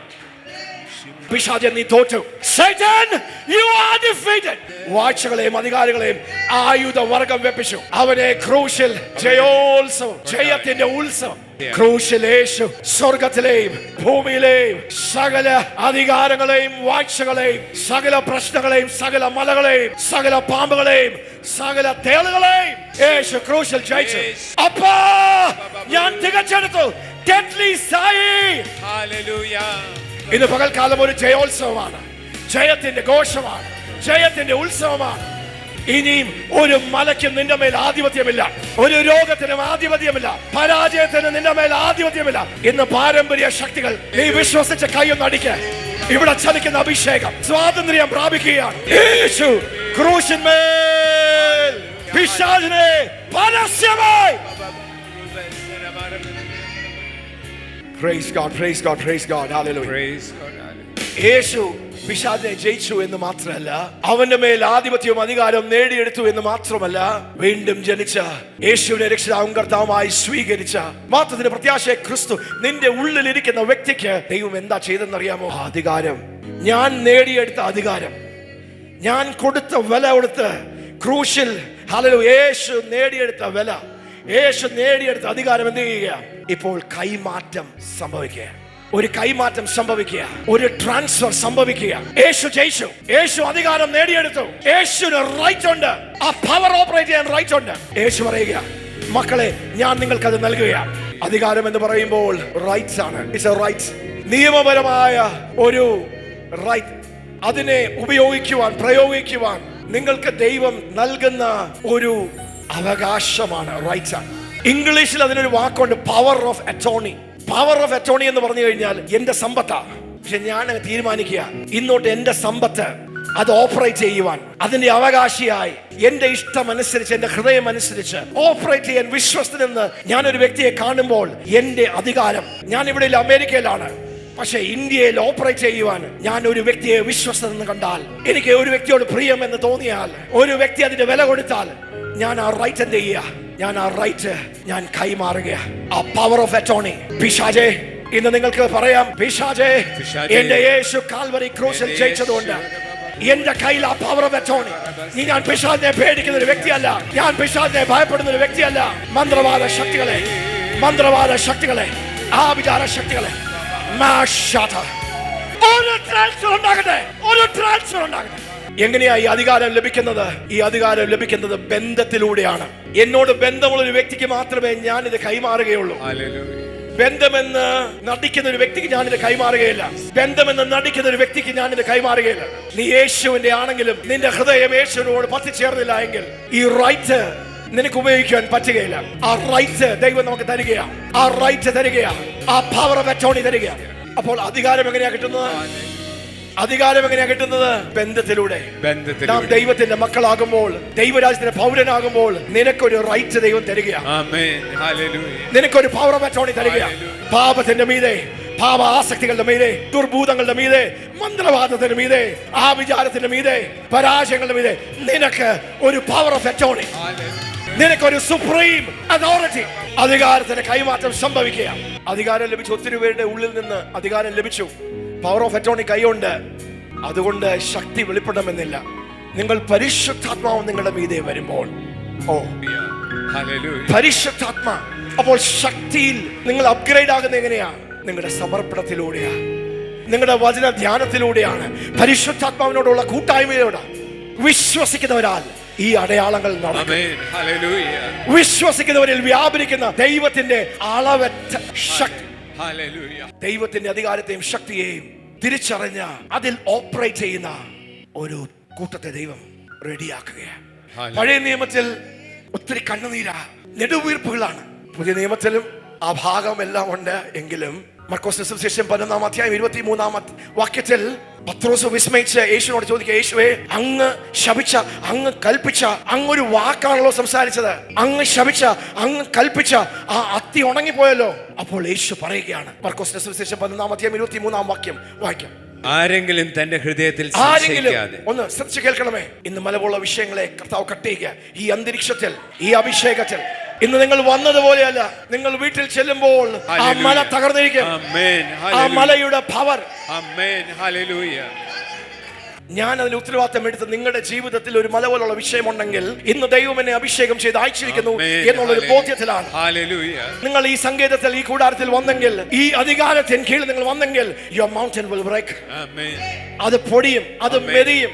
പിശാചേ നീ തോറ്റു. Satan, you are defeated. വാഴ്ചകളെയും അധികാരികളെയും ആയുധവർഗം വെപ്പിച്ചു. അവനെ ക്രൂശിൽ ജയോത്സവം, ജയത്തിന്റെ ഉത്സവം. ക്രൂശിൽ യേശു സ്വർഗത്തിലെയും ഭൂമിയിലെയും സകല അധികാരങ്ങളെയും വാഴ്ചകളെയും സകല പ്രശ്നങ്ങളെയും സകല മലകളെയും സകല പാമ്പുകളെയും സകല തേളുകളെയും യേശു ക്രൂശിൽ ജയിച്ചു. അപ്പാ ഞാൻ തികച്ചെടുത്തു. ഇന്ന് പകൽക്കാലം ഒരു ജയോത്സവമാണ്, ജയത്തിന്റെ ഘോഷമാണ്, ജയത്തിന്റെ ഉത്സവമാണ്. ഇനിയും ഒരു മലയ്ക്കും നിന്റെ മേൽ ആധിപത്യമില്ല, ഒരു രോഗത്തിനും ആധിപത്യമില്ല, പരാജയത്തിന് നിന്റെ മേൽ ആധിപത്യമില്ല. ഇന്ന് പാരമ്പര്യ ശക്തികൾ നീ വിശ്വസിച്ച കൈയൊന്ന് അടിക്ക. ഇവിടെ ചലിക്കുന്ന അഭിഷേകം സ്വാതന്ത്ര്യം പ്രാപിക്കുകയാണ്. യേശു ക്രൂശിന്മേൽ പിശാചിനെ പരസ്യമായി. Praise God, praise God, praise God, hallelujah. Praise God, hallelujah. യേശു പിശാചിനെ ജയിച്ചു എന്ന് മാത്രമല്ല, അവന്റെ മേൽ ആധിപത്യവും അധികാരവും നേടിയെടുത്തു എന്ന് മാത്രമല്ല, വീണ്ടും ജനിച്ച യേശുവിനെ രക്ഷിതാവും കർത്താവുമായി സ്വീകരിച്ച മാത്രത്തിന് പ്രത്യാശയെ ക്രിസ്തു നിന്റെ ഉള്ളിലിരിക്കുന്ന വ്യക്തിക്ക് ദൈവം എന്താ ചെയ്തെന്നറിയാമോ? അധികാരം, ഞാൻ നേടിയെടുത്ത അധികാരം, ഞാൻ കൊടുത്ത വില കൊടുത്ത് ക്രൂശിൽ ഹല്ലേലൂയ യേശു നേടിയെടുത്ത വില, യേശു നേടിയെടുത്ത അധികാരം എന്ത് ചെയ്യുക? ഇപ്പോൾ കൈമാറ്റം സംഭവിക്കുക, ഒരു കൈമാറ്റം സംഭവിക്കുക, ഒരു ട്രാൻസ്ഫർ സംഭവിക്കുക. യേശു ജയിച്ചു, യേശു അധികാരം നേടിയെടുത്തു, യേശുവിന് റൈറ്റ് ഉണ്ട്, ആ പവർ ഓപ്പറേറ്റ് ചെയ്യാൻ റൈറ്റ് ഉണ്ട്. യേശു പറയുക, മക്കളെ ഞാൻ നിങ്ങൾക്ക് അത് നൽകുകയാണ്. അധികാരം എന്ന് പറയുമ്പോൾ റൈറ്റ്സ് ആണ്, ഇറ്റ്സ് എ റൈറ്റ്, നിയമപരമായ ഒരു റൈറ്റ്. അതിനെ ഉപയോഗിക്കുവാൻ, പ്രയോഗിക്കുവാൻ നിങ്ങൾക്ക് ദൈവം നൽകുന്ന ഒരു അവകാശമാണ്, റൈറ്റ്സ് ആണ്. ഇംഗ്ലീഷിൽ അതിനൊരു വാക്കുണ്ട്, power of attorney. Power of attorney എന്ന് പറഞ്ഞു കഴിഞ്ഞാൽ എന്റെ സമ്പത്താണ്, പക്ഷെ ഞാൻ തീരുമാനിക്കുക ഇന്നോട്ട് എന്റെ സമ്പത്ത് അത് ഓപ്പറേറ്റ് ചെയ്യുവാൻ, അതിന്റെ അവകാശിയായി എന്റെ ഇഷ്ടം അനുസരിച്ച്, എന്റെ ഹൃദയം അനുസരിച്ച് ഓപ്പറേറ്റ് ചെയ്യാൻ വിശ്വസ്തനെന്ന് ഞാനൊരു വ്യക്തിയെ കാണുമ്പോൾ എന്റെ അധികാരം, ഞാൻ ഇവിടെ അമേരിക്കയിലാണ്, പക്ഷെ ഇന്ത്യയിൽ ഓപ്പറേറ്റ് ചെയ്യുവാൻ ഞാൻ ഒരു വ്യക്തിയെ വിശ്വസ്തനെന്ന് കണ്ടാൽ, എനിക്ക് ഒരു വ്യക്തിയോട് പ്രിയം എന്ന് തോന്നിയാൽ, ഒരു വ്യക്തി അതിന്റെ വില കൊടുത്താൽ, ഞാൻ ആ റൈറ്റ് എന്ത് ചെയ്യുക? ഞാൻ ആ റൈറ്റ് ഞാൻ കൈമാറുക. ആ പവർ ഓഫ് അറ്റോർണി. പിശാചേ, ഇന്ന് നിങ്ങൾക്ക് പറയാം, പിശാചേ, എന്റെ യേശു കാൽവരി ക്രൂശിൽ ജയിച്ചതുകൊണ്ട് എന്റെ കയ്യിൽ ആ പവർ ഓഫ് അറ്റോർണി. ഞാൻ പിശാചിനെ പേടിക്കുന്ന ഒരു വ്യക്തിയല്ല, ഞാൻ പിശാചിനെ ഭയപ്പെടുന്ന ഒരു വ്യക്തിയല്ല. മന്ത്രവാദ ശക്തികളെ, മന്ത്രവാദ ശക്തികളെ, ആ വിചാര ശക്തികളെ ഒരു ട്രാൻസ്ഫർ ഉണ്ടാകട്ടെ, ഒരു ട്രാൻസ്ഫർ ഉണ്ടാകട്ടെ. എങ്ങനെയാ ഈ അധികാരം ലഭിക്കുന്നത്? ഈ അധികാരം ലഭിക്കുന്നത് ബന്ധത്തിലൂടെയാണ്. എന്നോട് ബന്ധമുള്ള ഒരു വ്യക്തിക്ക് മാത്രമേ ഞാൻ ഇത് കൈമാറുകയുള്ളൂ. ബന്ധമെന്ന് നടിക്കുന്ന ഒരു വ്യക്തിക്ക് ഞാനിത് കൈമാറുകയില്ല. ബന്ധമെന്ന് നടിക്കുന്ന ഒരു വ്യക്തിക്ക് ഞാനിത് കൈമാറുകയില്ല. നീ യേശുവിന്റെ ആണെങ്കിലും നിന്റെ ഹൃദയം യേശുവിനോട് പറ്റിച്ചേർന്നില്ല എങ്കിൽ ഈ റൈറ്റ് നിനക്ക് ഉപയോഗിക്കാൻ പറ്റുകയില്ല. ആ റൈറ്റ് ദൈവം നമുക്ക് തരികയാണ്, ആ റൈറ്റ് തരികയാണ്, ആ പവർ ഓഫ് അറ്റോർണി തരികയാണ്. അപ്പോൾ അധികാരം എങ്ങനെയാ കിട്ടുന്നത്? അധികാരം എങ്ങനെയാ കിട്ടുന്നത്? ബന്ധത്തിലൂടെ. നാം ദൈവത്തിന്റെ മക്കളാകുമ്പോൾ, ദൈവരാജ്യത്തിന്റെ പൗരനാകുമ്പോൾ നിനക്കൊരു റൈറ്റ് ദൈവം തരികയാണ്. നിനക്കൊരു പവർ ഓഫ് അറ്റോർണി തരികയാണ്. പാപത്തിന്റെ മീതെ, പാപ ആസക്തികളുടെ മീതെ, ദുർഭൂതങ്ങളുടെ മീതെ, മന്ത്രവാദത്തിന്റെ മീതെ, ആ വിചാരത്തിന്റെ മീതെ, പരാജയങ്ങളുടെ മീതെ നിനക്ക് ഒരു പവർ ഓഫ് അറ്റോർണി, നിനക്കൊരു സുപ്രീം അതോറിറ്റി, അധികാരത്തിന്റെ കൈമാറ്റം സംഭവിക്കുക. അധികാരം ലഭിച്ചു, ഒത്തിരി പേരുടെ ഉള്ളിൽ നിന്ന് അധികാരം ലഭിച്ചു, പവർ ഓഫ് അറ്റോർണി കൈയുണ്ട്. അതുകൊണ്ട് ശക്തി വെളിപ്പെടണമെന്നില്ല. നിങ്ങൾ പരിശുദ്ധാത്മാവ് നിങ്ങളുടെ മീതെ വരുമ്പോൾ, ഓ പരിശുദ്ധാത്മാ, അപ്പോൾ ശക്തിയിൽ നിങ്ങൾ അപ്ഗ്രേഡ് ആകുന്നത് എങ്ങനെയാ? നിങ്ങളുടെ സമർപ്പണത്തിലൂടെയാണ്, നിങ്ങളുടെ വചന ധ്യാനത്തിലൂടെയാണ്, പരിശുദ്ധാത്മാവിനോടുള്ള കൂട്ടായ്മയോടെ. വിശ്വസിക്കുന്നവരാൽ ഈ അടയാളങ്ങൾ നടക്കും. വിശ്വസിക്കുന്നവരിൽ വ്യാപരിക്കുന്ന ദൈവത്തിന്റെ അളവറ്റ ശക്തി, ദൈവത്തിന്റെ അധികാരത്തെയും ശക്തിയെയും തിരിച്ചറിഞ്ഞ അതിൽ ഓപ്പറേറ്റ് ചെയ്യുന്ന ഒരു കൂട്ടത്തെ ദൈവം റെഡിയാക്കുകയാണ്. പഴയ നിയമത്തിൽ ഒത്തിരി കണ്ണുനീരാ, നെടുവീർപ്പുകളാണ്. പുതിയ നിയമത്തിലും ആ ഭാഗം എല്ലാം ഉണ്ട്. എങ്കിലും മർക്കോസ് സുവിശേഷം 11-ാം അധ്യായം 23-ാം വാക്യത്തിൽ പത്രോസ് വിസ്മയിച്ച് യേശുവിനോട് ചോദിക്കുക, യേശുവേ, അങ്ങ് ശപിച്ച, അങ്ങ് കൽപ്പിച്ച, അങ്ങൊരു വാക്കാണല്ലോ സംസാരിച്ചത്, അങ്ങ് ശപിച്ച, അങ്ങ് കൽപ്പിച്ച ആ അത്തി ഉണങ്ങിപ്പോയല്ലോ. അപ്പോൾ യേശു പറയുകയാണ്, മർക്കോസിന്റെ സുവിശേഷം 11-ാം അധ്യായം 23-ാം വാക്യം വായിക്കാം. ആരെങ്കിലും തന്റെ ഹൃദയത്തിൽ ഒന്ന് ശ്രദ്ധിച്ച് കേൾക്കണമേ. ഇന്ന് മലപോലുള്ള വിഷയങ്ങളെ കർത്താവ് കട്ട് ചെയ്യുക. ഈ അന്തരീക്ഷത്തിൽ, ഈ അഭിഷേകത്തിൽ, ഇന്ന് നിങ്ങൾ വന്നതുപോലെയല്ല. നിങ്ങൾ വീട്ടിൽ ചെല്ലുമ്പോൾ ആ മല തകർന്നിരിക്കും. ആ മലയുടെ പവർ. ഞാൻ അതിന് ഉത്തരവാദിത്തം എടുത്ത് നിങ്ങളുടെ ജീവിതത്തിൽ ഒരു മല പോലുള്ള വിഷയമുണ്ടെങ്കിൽ ഇന്ന് ദൈവം എന്നെ അഭിഷേകം ചെയ്ത് അയച്ചിരിക്കുന്നു എന്നുള്ളൊരു ബോധ്യത്തിലാണ്. നിങ്ങൾ ഈ സങ്കേതത്തിൽ, ഈ കൂടാരത്തിൽ വന്നെങ്കിൽ, ഈ അധികാരത്തിന് കീഴിൽ നിങ്ങൾ വന്നെങ്കിൽ, your mountain will break. അത് പൊടിയും, അത് മെതിയും,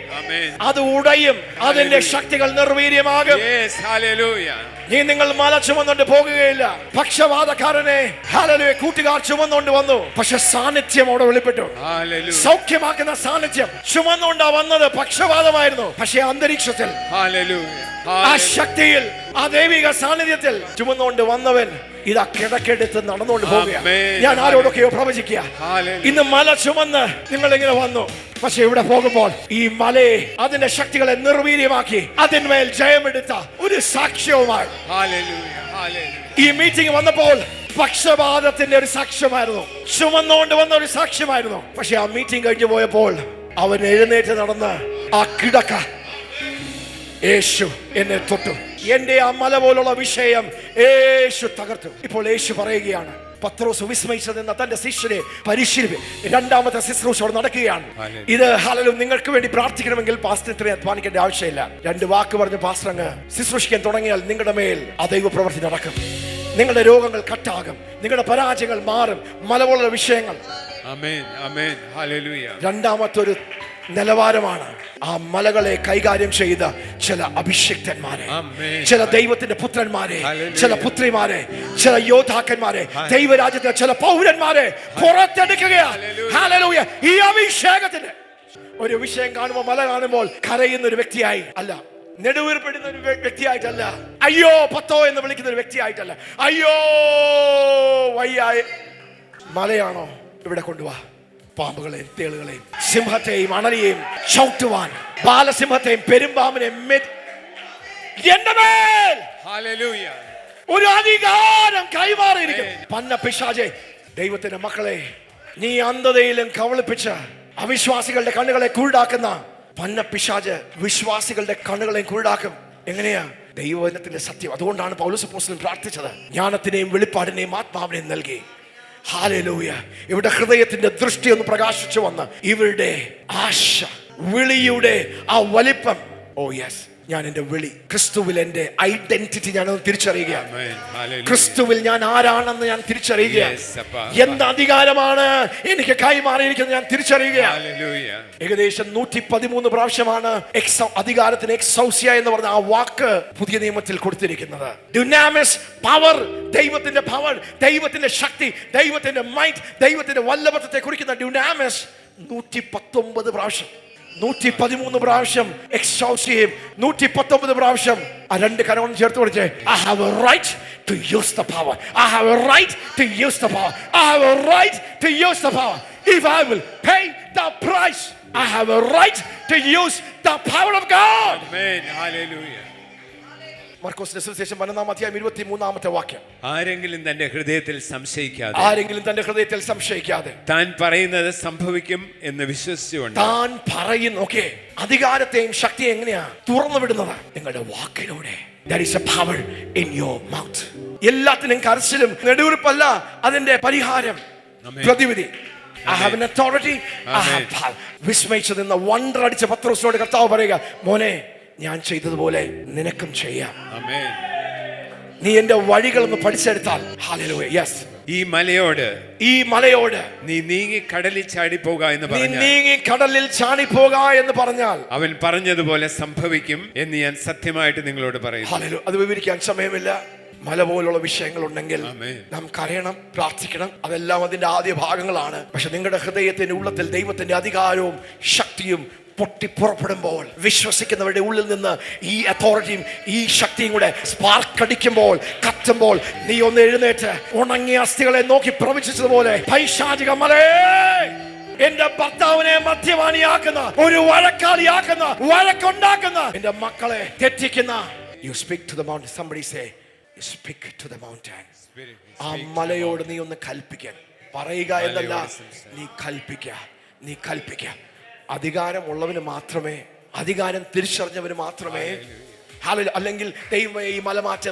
അത് ഉടയും, അതിന്റെ ശക്തികൾ നിർവീര്യമാകും. നീ നിങ്ങൾ മല ചുമന്നുകൊണ്ട് പോകുകയില്ല. പക്ഷവാതക്കാരനെ ഹല്ലേലൂയ കൂട്ടുകാർ ചുമന്നുകൊണ്ട് വന്നു, പക്ഷെ സാന്നിധ്യം അവിടെ വെളിപ്പെട്ടു. സൗഖ്യമാക്കുന്ന സാന്നിധ്യം ചുമന്നുകൊണ്ടാ വന്നത്. പക്ഷവാതമായിരുന്നു, പക്ഷെ അന്തരീക്ഷത്തിൽ ആ ശക്തിയിൽ, ആ ദൈവിക സാന്നിധ്യത്തിൽ ചുമന്നുകൊണ്ട് വന്നവൻ ഇതാ കിടക്കെടുത്ത് നടന്നുകൊണ്ട് പോവുക. ഞാൻ ആരോടൊക്കെയോ പ്രവചിക്കുക, ഇന്ന് മല ചുമന്ന് നിങ്ങൾ ഇങ്ങനെ വന്നു, പക്ഷെ ഇവിടെ പോകുമ്പോൾ ഈ മലയെ, അതിന്റെ ശക്തികളെ നിർവീര്യമാക്കി അതിന്മേൽ ജയമെടുത്ത ഒരു സാക്ഷ്യവുമായി ഈ മീറ്റിംഗ് വന്നപ്പോൾ പക്ഷപാതത്തിന്റെ ഒരു സാക്ഷ്യമായിരുന്നു, ചുമന്നുകൊണ്ട് വന്ന ഒരു സാക്ഷ്യമായിരുന്നു. പക്ഷെ ആ മീറ്റിംഗ് കഴിഞ്ഞു പോയപ്പോൾ അവൻ എഴുന്നേറ്റ് നടന്ന് ആ കിടക്ക യേശു എന്നെ തൊട്ടു. എന്റെ ആ മല പോലുള്ള വിഷയം യേശു തകർത്തു. ഇപ്പോൾ യേശു പറയുകയാണ്, പത്രോസ് വിസ്മയിച്ചു നിന്ന തന്റെ ശിഷ്യരെ പരിശീലിപ്പിക്കും. രണ്ടാമത്തെ ശുശ്രൂഷ നടക്കുകയാണ്. ഇത് ഹല്ലേലൂയ നിങ്ങൾക്ക് വേണ്ടി പ്രാർത്ഥിക്കണമെങ്കിൽ പാസ്റ്റർ ഇത്രയും അധ്വാനിക്കേണ്ട ആവശ്യമില്ല. 2 വാക്ക് പറഞ്ഞ് പാസ്റ്റർ അങ്ങ് ശുശ്രൂഷിക്കാൻ തുടങ്ങിയാൽ നിങ്ങളുടെ മേൽ ആ ദൈവ പ്രവൃത്തി നടക്കും. നിങ്ങളുടെ രോഗങ്ങൾ കട്ടാകും, നിങ്ങളുടെ പരാജയങ്ങൾ മാറും. മല പോലുള്ള വിഷയങ്ങൾ. രണ്ടാമത്തെ ഒരു നിലവാരമാണ് ആ മലകളെ കൈകാര്യം ചെയ്ത ചില അഭിഷിക്തന്മാരെ, ചില ദൈവത്തിന്റെ പുത്രന്മാരെ, ചില പുത്രിമാരെ, ചില യോദ്ധാക്കന്മാരെ, ദൈവരാജ്യത്തിലെ ചില പൗരന്മാരെ പുറത്തെടുക്കുകയാണ്. ഹല്ലേലൂയ. ഈ അഭിഷേകത്തിന് ഒരു വിഷയം കാണുമ്പോൾ, മല കാണുമ്പോൾ കരയുന്ന ഒരു വ്യക്തിയായി അല്ല, നെടുവീർപ്പെടുന്ന ഒരു വ്യക്തിയായിട്ടല്ല, അയ്യോ പത്തോ എന്ന് വിളിക്കുന്ന ഒരു വ്യക്തിയായിട്ടല്ല, അയ്യോ വയ്യായ മലയാണോ ഇവിടെ കൊണ്ടുവാ, പാമ്പുകളെയും തേളുകളെയും സിംഹത്തെയും അണലിയെയും ചവിട്ടുവാൻ, ബാലസിംഹത്തെയും പെരുമ്പാമ്പിനെയും എന്റെ മേൽ ഒരു അധികാരം കൈമാറിയിരിക്കും. പന്ന പിശാചേ, ദൈവത്തിന്റെ മക്കളെ നീ അന്ധതയിലും കവളിപ്പിച്ച് അവിശ്വാസികളുടെ കണ്ണുകളെ കുരുടാക്കുന്ന പന്ന പിശാച് വിശ്വാസികളുടെ കണ്ണുകളെയും കുരുടാക്കും. എങ്ങനെയാ? ദൈവവചനത്തിന്റെ സത്യം. അതുകൊണ്ടാണ് പൗലോസ് അപ്പോസ്തലൻ പ്രാർത്ഥിച്ചത്, ജ്ഞാനത്തിനെയും വെളിപ്പാടിനെയും ആത്മാവിനെയും നൽകി. ഹല്ലേലൂയ. ഇവിടെ ഹൃദയത്തിന്റെ ദൃഷ്ടി ഒന്ന് പ്രകാശിച്ചു വന്ന് ഇവരുടെ ആശ, വിളിയുടെ ആ വലിപ്പം, ഓ യെസ്, ഞാൻ എന്റെ വിളി, ക്രിസ്തുവിൽ എന്റെ ഐഡന്റിറ്റി ഞാനൊന്ന് തിരിച്ചറിയുകയാണ്. ക്രിസ്തുവിൽ ഞാൻ ആരാണെന്ന് ഞാൻ തിരിച്ചറിയുകയാണ്. എന്ത് അധികാരമാണ് എനിക്ക് കൈമാറിയിരിക്കുന്നത് ഞാൻ തിരിച്ചറിയുകയാണ്. ഏകദേശം 113 പ്രാവശ്യമാണ് അധികാരത്തിന് എക്സൗസിയ എന്ന് പറഞ്ഞ ആ വാക്ക് പുതിയ നിയമത്തിൽ കൊടുത്തിരിക്കുന്നത്. ഡ്യുനാമിസ്, പവർ, ദൈവത്തിന്റെ പവർ, ദൈവത്തിന്റെ ശക്തി, ദൈവത്തിന്റെ മൈറ്റ്, ദൈവത്തിന്റെ വല്ലഭത്വത്തെ കുറിക്കുന്ന ഡ്യുനാമിസ് 119 പ്രാവശ്യം, 113 പ്രാവശ്യം എക്സൗസിയം, 119 പ്രാവശ്യം ആ 2 കരങ്ങളും ചേർത്ത് പിടിച്ച് I have a right to use the power. I have a right to use the power. I have a right to use the power. If I will pay the price, I have a right to use the power of God. Amen. Hallelujah. മർക്കോസിന്റെ സുവിശേഷം 11-ാം അധ്യായം 23-ാമത്തെ വാക്യം. ആരെങ്കിലും തന്റെ ഹൃദയത്തിൽ സംശയിക്കാതെ താൻ പറയുന്നത് സംഭവിക്കും എന്ന് വിശ്വസിച്ചുകൊണ്ട്, താൻ പറയുന്നു, ഓക്കേ, അധികാരത്തെയും ശക്തിയെയും എങ്ങനെയാ തുറന്നു വിടുന്നത്? നിങ്ങളുടെ വാക്കിലൂടെ. There is a power in your mouth. എല്ലാത്തിനും കരച്ചിലും നെടുവീർപ്പല്ല അതിന്റെ പരിഹാരം, പ്രതിവിധി. I have an authority. I have power. വിസ്മയിച്ചു നിന്ന വണ്ടർ അടിച്ച പത്രോസിനോട് കർത്താവ് പറയുക, മോനെ, ഞാൻ ചെയ്തതുപോലെ നിനക്കും ചെയ്യാം. നീ എന്റെ വഴികളൊന്ന് പഠിച്ചെടുത്താൽ. ഹല്ലേലൂയ. യെസ്. ഈ മലയോട് നീ നീങ്ങി കടലിൽ ചാടിപ്പോക എന്ന് പറഞ്ഞാൽ അവൻ പറഞ്ഞതുപോലെ സംഭവിക്കും എന്ന് ഞാൻ സത്യമായിട്ട് നിങ്ങളോട് പറയുന്നു. ഹല്ലേലൂയ. അത് വിവരിക്കാൻ സമയമില്ല. മല പോലുള്ള വിഷയങ്ങൾ ഉണ്ടെങ്കിൽ നാം കരയണം, പ്രാർത്ഥിക്കണം. അതെല്ലാം അതിന്റെ ആദ്യ ഭാഗങ്ങളാണ്. പക്ഷെ നിങ്ങളുടെ ഹൃദയത്തിന്റെ ഉള്ളത്തിൽ ദൈവത്തിന്റെ അധികാരവും ശക്തിയും പൊട്ടി പുറപ്പെടുമ്പോൾ, വിശ്വസിക്കുന്നവരുടെ ഉള്ളിൽ നിന്ന് ഈ അതോറിറ്റിയും ഈ ശക്തിയും കൂടെ സ്പാർക്ക് അടിക്കുമ്പോൾ, കത്തുമ്പോൾ, നീ ഒന്ന് എഴുന്നേറ്റ് ഉണങ്ങിയ അസ്ഥികളെ നോക്കി പ്രവചിച്ചതുപോലെ, പൈശാചിക മലേ, എന്റെ ഭർത്താവിനെ മദ്യപാനിയാക്കുന്ന, ഒരു വഴക്കാളിയാക്കുന്ന, വഴക്കുണ്ടാക്കുന്ന, എന്റെ മക്കളെ തെറ്റിക്കുന്ന, you speak to the mountain. Somebody say, you speak to the mountain. ആ മലയോട് നീ ഒന്ന് കൽപ്പിക്കാൻ. പറയുക എന്നല്ല, നീ കൽപ്പിക്കുക. അധികാരം ഉള്ളവന് മാത്രമേ, അധികാരം തിരിച്ചറിഞ്ഞവന് മാത്രമേ അല്ലെങ്കിൽ ദൈവമേ ഈ മലമാറ്റ്,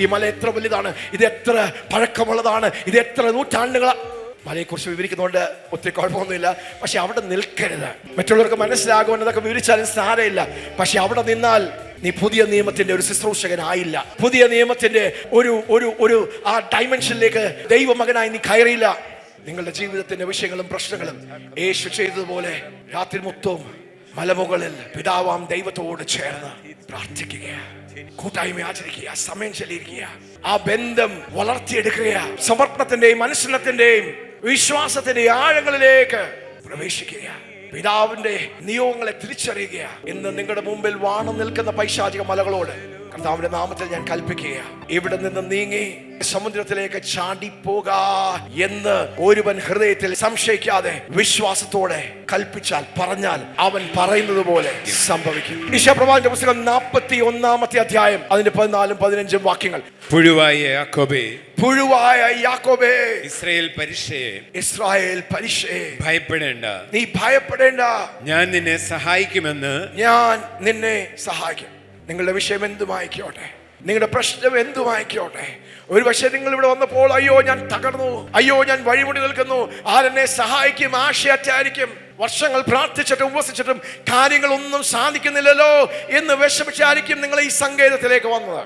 ഈ മല എത്ര വലുതാണ്, ഇത് എത്ര പഴക്കമുള്ളതാണ്, ഇത് എത്ര നൂറ്റാണ്ടുകളാണ്. മലയെക്കുറിച്ച് വിവരിക്കുന്നതുകൊണ്ട് ഒത്തിരി കുഴപ്പമൊന്നുമില്ല. പക്ഷെ അവിടെ നിൽക്കരുത്. മറ്റുള്ളവർക്ക് മനസ്സിലാകുമെന്ന് അതൊക്കെ വിവരിച്ചാലും സാരമില്ല. പക്ഷെ അവിടെ നിന്നാൽ നീ പുതിയ നിയമത്തിന്റെ ഒരു ശുശ്രൂഷകനായില്ല. പുതിയ നിയമത്തിന്റെ ഒരു ആ ഡൈമെൻഷനിലേക്ക് ദൈവമകനായി നീ കയറിയില്ല. നിങ്ങളുടെ ജീവിതത്തിന്റെ വിഷയങ്ങളും പ്രശ്നങ്ങളും യേശു ചെയ്തതുപോലെ രാത്രി മൊത്തവും മലമുകളിൽ പിതാവാം ദൈവത്തോട് ചേർന്ന് പ്രാർത്ഥിക്കുക, കൂട്ടായ്മ ആചരിക്കുക, സമയം ചെലവഴിക്കുക, ആ ബന്ധം വളർത്തിയെടുക്കുക, സമർപ്പണത്തിന്റെയും അനുസരണത്തിന്റെയും വിശ്വാസത്തിന്റെയും ആഴങ്ങളിലേക്ക് പ്രവേശിക്കുക, പിതാവിന്റെ നിയോഗങ്ങളെ തിരിച്ചറിയുക. ഇന്ന് നിങ്ങളുടെ മുമ്പിൽ വാണം നിൽക്കുന്ന പൈശാചിക മലകളോട് കർത്താവിന്റെ നാമത്തിൽ ഞാൻ കൽപ്പിക്കുക, ഇവിടെ നിന്ന് നീങ്ങി സമുദ്രത്തിലേക്ക് ചാടിപ്പോക എന്ന് ഒരുവൻ ഹൃദയത്തിൽ സംശയിക്കാതെ വിശ്വാസത്തോടെ കൽപ്പിച്ചാൽ, പറഞ്ഞാൽ അവൻ പറയുന്നത് പോലെ സംഭവിക്കും. യശയ്യാപ്രവാചകന്റെ പുസ്തകം 41-ാമത്തെ അധ്യായം അതിന്റെ 14-15 വാക്യങ്ങൾ. പുഴുവായ യാക്കോബേ, ഇസ്രായേൽ പരിശേ, ഭയപ്പെടേണ്ട, നീ ഭയപ്പെടേണ്ട, ഞാൻ നിന്നെ സഹായിക്കുമെന്ന്. നിങ്ങളുടെ വിഷയം എന്തുമായിക്കോട്ടെ, നിങ്ങളുടെ പ്രശ്നം എന്തുമായിക്കോട്ടെ, ഒരു പക്ഷേ നിങ്ങൾ ഇവിടെ വന്നപ്പോൾ അയ്യോ ഞാൻ തകർന്നു, അയ്യോ ഞാൻ വഴിമുടി നിൽക്കുന്നു, ആരെന്നെ സഹായിക്കും, ആശയറ്റായിരിക്കും, വർഷങ്ങൾ പ്രാർത്ഥിച്ചിട്ടും ഉപവസിച്ചിട്ടും കാര്യങ്ങളൊന്നും സാധിക്കുന്നില്ലല്ലോ എന്ന് വിഷമിച്ചായിരിക്കും നിങ്ങൾ ഈ സങ്കേതത്തിലേക്ക് വന്നത്.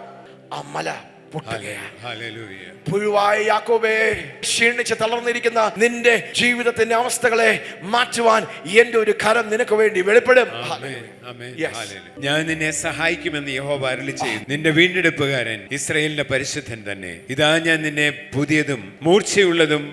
ആ മല പുഴുവായ യാക്കോബേ, ക്ഷീണിച്ച് തളർന്നിരിക്കുന്ന നിന്റെ ജീവിതത്തിന്റെ അവസ്ഥകളെ മാറ്റുവാൻ എന്റെ ഒരു കരം നിനക്ക് വേണ്ടി വെളിപ്പെടും. ഞാൻ നിന്നെ സഹായിക്കുമെന്ന് യഹോവ അരുളിച്ചെയ്യുന്നു. നിന്റെ വീണ്ടെടുപ്പുകാരൻ ഇസ്രായേലിന്റെ പരിശുദ്ധൻ തന്നെ. ഇതാ ഞാൻ നിന്നെ പുതിയതും മൂർച്ചയുള്ളതും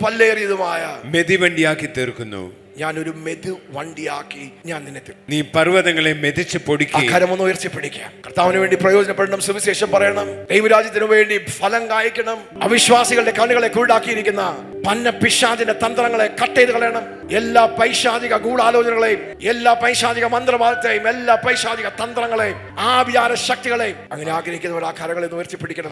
പല്ലേറിയതുമായ മെതിവണ്ടിയാക്കി തീർക്കുന്നു. ഞാനൊരു മെതുവണ്ടിയാക്കി ഞാൻ നിന്നെ നീ പർവ്വതങ്ങളെ മെതിച്ച് പൊടിക്കുക. കരമൊന്ന് ഉയർത്തിപ്പിടിക്കാം. കർത്താവിന് വേണ്ടി പ്രയോജനപ്പെടണം, സുവിശേഷം പറയണം, ദൈവരാജ്യത്തിന് വേണ്ടി ഫലം കായ്ക്കണം. അവിശ്വാസികളുടെ കണ്ണുകളെ കുരുടാക്കിയിരിക്കുന്ന പന്ന പിശാചിന്റെ തന്ത്രങ്ങളെ കട്ട് ചെയ്ത് കളയണം. എല്ലാ പൈശാചിക ഗൂഢാലോചനകളെയും, എല്ലാ പൈശാചിക മന്ത്രവാദത്തെയും, എല്ലാ പൈശാചിക തന്ത്രങ്ങളെയും, ആവിചാര ശക്തികളെയും അങ്ങനെ ആഗ്രഹിക്കുന്നവർ ആ കരകളെ ഉയർത്തിപ്പിടിക്കണം.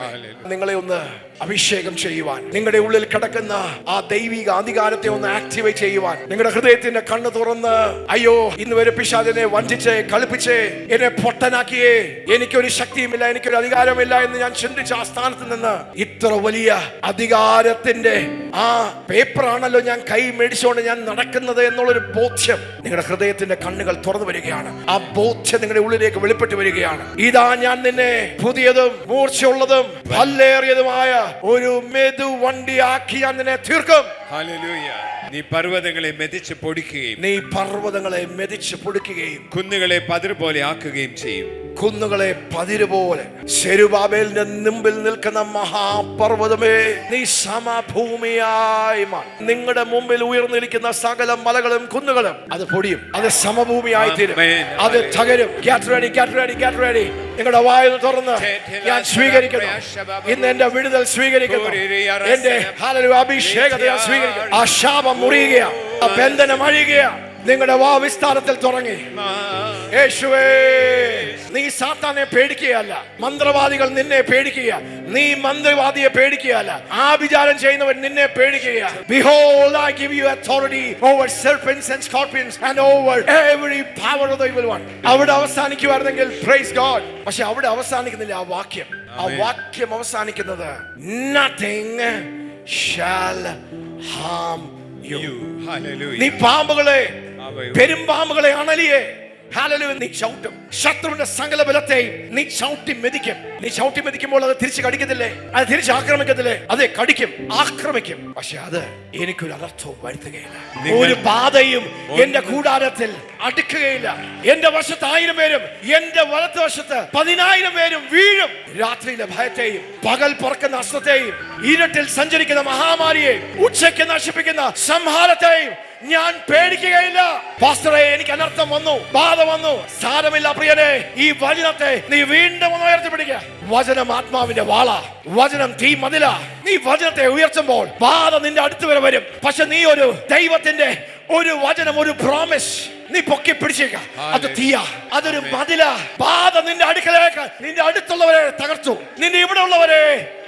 നിങ്ങളെ ഒന്ന് അഭിഷേകം ചെയ്യുവാൻ, നിങ്ങളുടെ ഉള്ളിൽ കിടക്കുന്ന ആ ദൈവിക അധികാരത്തെ ഒന്ന് ആക്ടിവേറ്റ് ചെയ്യുവാൻ, നിങ്ങളുടെ ഹൃദയത്തിന്റെ കണ്ണ് തുറന്ന് അയ്യോ ഇന്ന് വരെ പിശാചിനെ വഞ്ചിച്ചേ, കളിപ്പിച്ചേ, എന്നെ പൊട്ടനാക്കിയേ, എനിക്കൊരു ശക്തിയുമില്ല, എനിക്കൊരു അധികാരമില്ല എന്ന് ഞാൻ ചിന്തിച്ച ആ സ്ഥാനത്ത് നിന്ന് ഇത്ര വലിയ അധികാരത്തിന്റെ ആ പേപ്പറാണല്ലോ ഞാൻ കൈ മേടിച്ചുകൊണ്ട് ഞാൻ നടക്കുന്നത് എന്നുള്ളൊരു ബോധ്യം നിങ്ങളുടെ ഹൃദയത്തിന്റെ കണ്ണുകൾ തുറന്നു വരികയാണ്. ആ ബോധ്യം നിങ്ങളുടെ ഉള്ളിലേക്ക് വെളിപ്പെട്ട് വരികയാണ്. ഇതാ ഞാൻ നിന്നെ പുതിയതും മൂർച്ചയുള്ളതും പല്ലേറിയതുമായ ഒരു മെതുവണ്ടിയാക്കി ഞാൻ നിന്നെ തീർക്കും. നീ പർവ്വതങ്ങളെ മെതിച്ച് പൊടിക്കുകയും കുന്നുകളെ പതിര് പോലെ ആക്കുകയും ചെയ്യും. കുന്നുകളെ പതിരുപോലെ സെരുബാബേലിന്റെ മുമ്പിൽ നിൽക്കുന്ന മഹാപർവ്വതമേ, നീ സമഭൂമിയായി മാറും. നിങ്ങളുടെ മുമ്പിൽ ഉയർന്നിരിക്കുന്ന സകല മലകളും കുന്നുകളും അത് പൊടിയും, അത് സമഭൂമിയായി തീരും, അത് തകരും. Get ready. നിങ്ങളുടെ വായിൽ തുറന്ന് ഞാൻ സ്വീകരിക്കുന്നു. ഇന്ന് എന്റെ വിടുതൽ സ്വീകരിക്കുന്നു, എന്റെ അഭിഷേകത്തെ ഞാൻ സ്വീകരിക്കുന്നു. ആ ശാപം മുറിയുകയാണ്, ആ ബന്ധനം അഴിയുകയാണ്. നിങ്ങളുടെ വാ വിസ്താരത്തിൽ തുടങ്ങി. യേശുവേ, നീ സാത്താനെ പേടിക്കുകയല്ല, മന്ത്രവാദികൾ നിന്നെ പേടിക്കുക, നീ മന്ത്രവാദിയെ പേടിക്കുകയല്ല, ആഭിചാരം ചെയ്യുന്നവൻ നിന്നെ പേടിക്കുക. Behold, I give you authority over serpents and scorpions and over every power of the evil one. അവിടെ അവസാനിക്കുവായിരുന്നെങ്കിൽ praise God. പക്ഷെ അവിടെ അവസാനിക്കുന്നില്ല ആ വാക്യം. ആ വാക്യം അവസാനിക്കുന്നത് nothing shall harm you. നീ പാമ്പുകളെ, പെരുമ്പാമ്പുകളെ അണലിയെ നീ ചവിട്ടും. ശത്രുവിന്റെ സകല ബലത്തെയും നീ ചവിട്ടി മെതിക്കും. നീ ചവിട്ടി മെതിക്കുമ്പോൾ അത് തിരിച്ച് കടിക്കത്തില്ലേ, അത് തിരിച്ച് ആക്രമിക്കത്തില്ലേ? അതെ, കടിക്കും, ആക്രമിക്കും. പക്ഷെ അത് എനിക്കൊരു അനർത്ഥവും വരുത്തുകയില്ല. ഒരു ബാധയും എന്റെ കൂടാരത്തിൽ അടുക്കുകയില്ല. എന്റെ വശത്ത് 1000 പേരും എന്റെ വലത്ത് വശത്ത് 10,000 പേരും വീഴും. രാത്രിയിലെ ഭയത്തെയും പകൽ പറക്കുന്ന അസ്ത്രത്തെയും ഇരുട്ടിൽ സഞ്ചരിക്കുന്ന മഹാമാരിയെയും ഉച്ചയ്ക്ക് നശിപ്പിക്കുന്ന സംഹാരത്തെയും ഞാൻ പേടിക്കുകയില്ല. പാസ്റ്ററെ, എനിക്ക് അനർത്ഥം വന്നു, ബാധ വന്നു. സാരമില്ല പ്രിയനെ, ഈ വചനത്തെ നീ വീണ്ടും ഒന്ന് ഉയർത്തിപ്പിടിക്കുക. വചനം ആത്മാവിന്റെ വാള, വചനം തീ മതില. നീ വചനത്തെ ഉയർത്തുമ്പോൾ ബാധ നിന്റെ അടുത്ത് വരെ വരും. പക്ഷെ നീ ഒരു ദൈവത്തിന്റെ ഒരു വചനം, ഒരു പ്രോമിസ് നീ പൊക്കി പിടിച്ചേക്ക. അത് തീയ, അതൊരു മതില. ബാധ നിന്റെ അടുക്കലേക്ക്, നിന്റെ അടുത്തുള്ളവരെ തകർത്തു, നിന്റെ ഇവിടെ ഉള്ളവരെ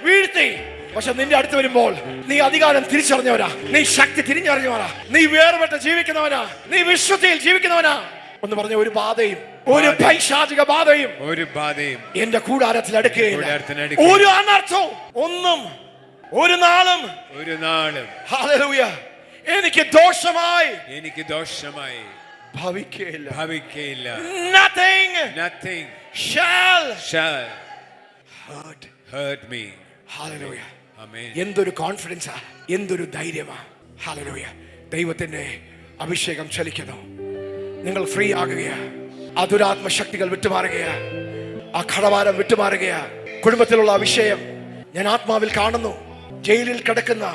വീഴ്ത്തി. പക്ഷെ നിന്റെ അടുത്ത് വരുമ്പോൾ നീ അധികാരം തിരിച്ചറിഞ്ഞവനാ, നീ ശക്തി തിരിഞ്ഞറിഞ്ഞവനാ, നീ വേർപെട്ട് ജീവിക്കുന്നവനാ, നീ വിശുദ്ധിയിൽ ജീവിക്കുന്നവനാ. ഒന്ന് പറഞ്ഞ, ഒരു ബാധയും ഒരു പൈശാചിക ബാധയും ഒരു ബാധയും എന്റെ കൂടാരത്തിൽ അടുക്കുകയില്ല. കൂടാരത്തിനടുക്കയില്ല. ഒരു അനർത്ഥവും ഒന്നും ഒരു നാളും ഹല്ലേലൂയ എനിക്ക് ദോഷമായി ഭവിക്കുകയില്ല. Nothing shall hurt me. Hallelujah. Amen. എന്തൊരു കോൺഫിഡൻസാ, എന്തൊരു ധൈര്യമാ. ഹല്ലേലൂയ. ദൈവത്തിന്റെ അഭിഷേകം ചലിക്കുന്നു. നിങ്ങൾ ഫ്രീ ആകുകയാ. ആ ദുരാത്മ ശക്തികൾ വിട്ടുമാറുകയാ. ആ കടഭാരം വിട്ടുമാറുകയാ. കുടുംബത്തിലുള്ള വിഷയം ഞാൻ ആത്മാവിൽ കാണുന്നു. ജയിലിൽ കിടക്കുന്ന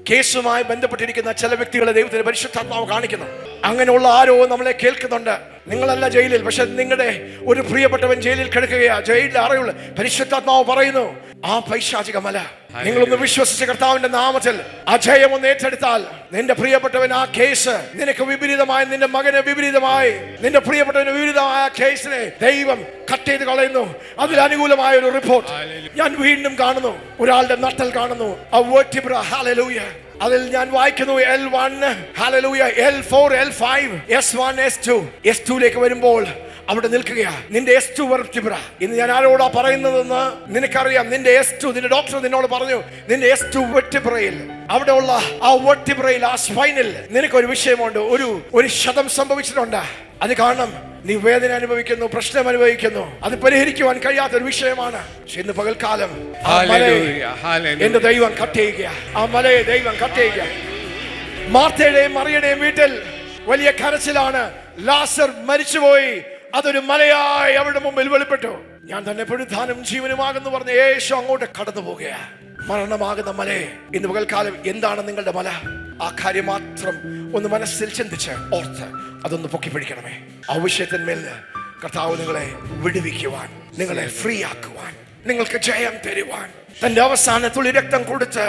കേസുമായി ബന്ധപ്പെട്ടിരിക്കുന്ന ചില വ്യക്തികളെ ദൈവത്തിന്റെ പരിശുദ്ധാത്മാവ് കാണിക്കുന്നു. അങ്ങനെയുള്ള ആരോ നമ്മളെ കേൾക്കുന്നുണ്ട്. നിങ്ങളല്ല ജയിലിൽ, പക്ഷെ നിങ്ങളുടെ ഒരു പ്രിയപ്പെട്ടവൻ ജയിലിൽ കിടക്കുകയാ. ജയിലിൽ അറിയുള്ള പരിശുദ്ധാത്മാവ് പറയുന്നു, ആ പൈശാചിക മല നിങ്ങളൊന്ന് വിശ്വസിച്ച കർത്താവിന്റെ നാമത്തിൽ അജയം ഒന്ന് ഏറ്റെടുത്താൽ നിന്റെ പ്രിയപ്പെട്ടവൻ ആ കേസ് നിനക്ക് വിപരീതമായി, നിന്റെ മകന് വിപരീതമായി, നിന്റെ പ്രിയപ്പെട്ടവന് വിപരീതമായ കേസിനെ ദൈവം കട്ട് ചെയ്ത് കളയുന്നു. അതിൽ അനുകൂലമായ ഒരു റിപ്പോർട്ട് ഞാൻ വീണ്ടും കാണുന്നു. ഒരാളുടെ നട്ടൽ കാണുന്നു. ഹല്ലേലൂയ. അതിൽ ഞാൻ വായിക്കുന്നു L1 hallelujah, L4 L5 S1 S2 S2ലേക്ക് വരുമ്പോൾ അവിടെ നിൽക്കുകയാ നിന്റെ S2 വെർട്ടിബ്ര. ഇന്ന് ഞാൻ ആരോടാ പറയുന്നതെന്ന് നിനക്കറിയാം. നിന്റെ S2, നിന്റെ ഡോക്ടർ നിന്നോട് പറഞ്ഞു, നിന്റെ S2 വെർട്ടിബ്രയിൽ അവിടെ ഉള്ള ആ വെർട്ടിബ്രയിൽ ആ സ്പൈനിൽ നിനക്കൊരു വിഷയമുണ്ട്, ഒരു ക്ഷതം സംഭവിച്ചിട്ടുണ്ട്. അത് കാരണം നീ വേദന അനുഭവിക്കുന്നു, പ്രശ്നം അനുഭവിക്കുന്നു. അത് പരിഹരിക്കുവാൻ കഴിയാത്തൊരു വിഷയമാണ്. പക്ഷെ ഇന്ന് പകൽക്കാലം എന്റെ ദൈവം കട്ട് ചെയ്യുക. ആ മലയെ ദൈവം കട്ട് ചെയ്യുക. മാർത്തയുടെയും മറിയയുടെയും വീട്ടിൽ വലിയ കരച്ചിലാണ്. ലാസർ മരിച്ചുപോയി. അതൊരു മലയായി അവരുടെ മുമ്പിൽ വെളിപ്പെട്ടു. ഞാൻ തന്നെ പുനരുത്ഥാനം ജീവനുമാകുന്നു പറഞ്ഞ് യേശു അങ്ങോട്ട് കടന്നു പോകുകയാ. മരണമാകുന്ന മലയെ ഇന്ന് പകൽക്കാലം എന്താണ് നിങ്ങളുടെ മല? ആ കാര്യം മാത്രം ഒന്ന് മനസ്സിൽ ചിന്തിച്ച് ഓർത്ത് അതൊന്ന് പൊക്കിപ്പിടിക്കണമേ. ആ വിഷയത്തിന്മേൽ കർത്താവ് നിങ്ങളെ വിടുവിക്കുവാൻ, നിങ്ങളെ ഫ്രീ ആക്കുവാൻ, നിങ്ങൾക്ക് ജയം തരുവാൻ, തന്റെ അവസാന തുള്ളി രക്തം കൊടുത്ത്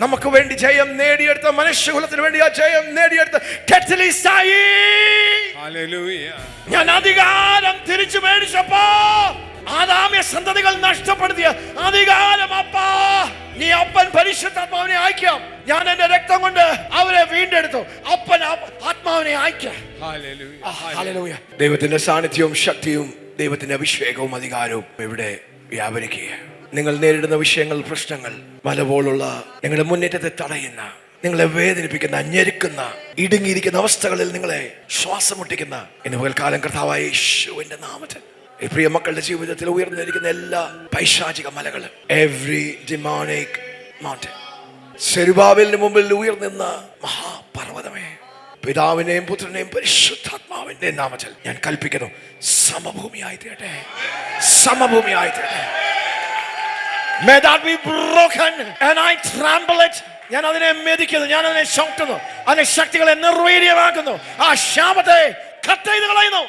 നമുക്ക് വേണ്ടി ജയം നേടിയെടുത്ത, മനുഷ്യകുലത്തിന് വേണ്ടി ആ ജയം നേടിയെടുത്ത കെറ്റലിസ്റ്റായി ഞാൻ അധികാരം തിരിച്ചു മേടിച്ചപ്പോ ആദാമ്യ സന്തതികൾ നഷ്ടപ്പെടുത്തിയ അധികാരം അപ്പാ നീ അപ്പൻ പരിശുദ്ധാത്മാവിനെ അയക്കാം. ഞാൻ എന്റെ രക്തം കൊണ്ട് അവരെ വീണ്ടെടുത്തു. അപ്പൻ ആത്മാവിനെ അയക്കാം. ദൈവത്തിന്റെ സാന്നിധ്യവും ശക്തിയും ദൈവത്തിന്റെ അഭിഷേകവും അധികാരവും ഇവിടെ വ്യാപരിക്കുക. നിങ്ങൾ നേരിടുന്ന വിഷയങ്ങൾ, പ്രശ്നങ്ങൾ, മല പോലുള്ള നിങ്ങളുടെ മുന്നേറ്റത്തെ തടയുന്ന, നിങ്ങളെ വേദനിപ്പിക്കുന്ന, ഞെരുക്കുന്ന, ഇടുങ്ങിയിരിക്കുന്ന അവസ്ഥകളിൽ നിങ്ങളെ ശ്വാസം മുട്ടിക്കുന്ന ഇന്ന് പകൽക്കാലം കർത്താവായ യേശുവിന്റെ നാമത്തിൽ ഈ പ്രിയ മക്കളുടെ ജീവിതത്തിൽ ഉയർന്നിരിക്കുന്ന എല്ലാ പൈശാചിക മലകളും, എവ്രി ഡിമോണിക് മൗണ്ടൻ, സെരുബാബേലിന് മുമ്പിൽ ഉയർന്നിരുന്ന മഹാപർവ്വതമേ, പിതാവിനെയും പുത്രനെയും പരിശുദ്ധാത്മാവിന്റെ നാമത്തിൽ ഞാൻ കൽപ്പിക്കുന്നു, സമഭൂമിയായി തീരട്ടെ, സമഭൂമിയായി തീരട്ടെ. May that be broken and I trample it. ഞാൻ അതിനെ മെതിക്കുന്നു, ഞാൻ അതിനെ ചവിട്ടുന്നു, അതിനെ ശക്തികളെ നിർവീര്യമാക്കുന്നു, ആ ശാപത്തെ കട്ട് ചെയ്ത് കളയുന്നു.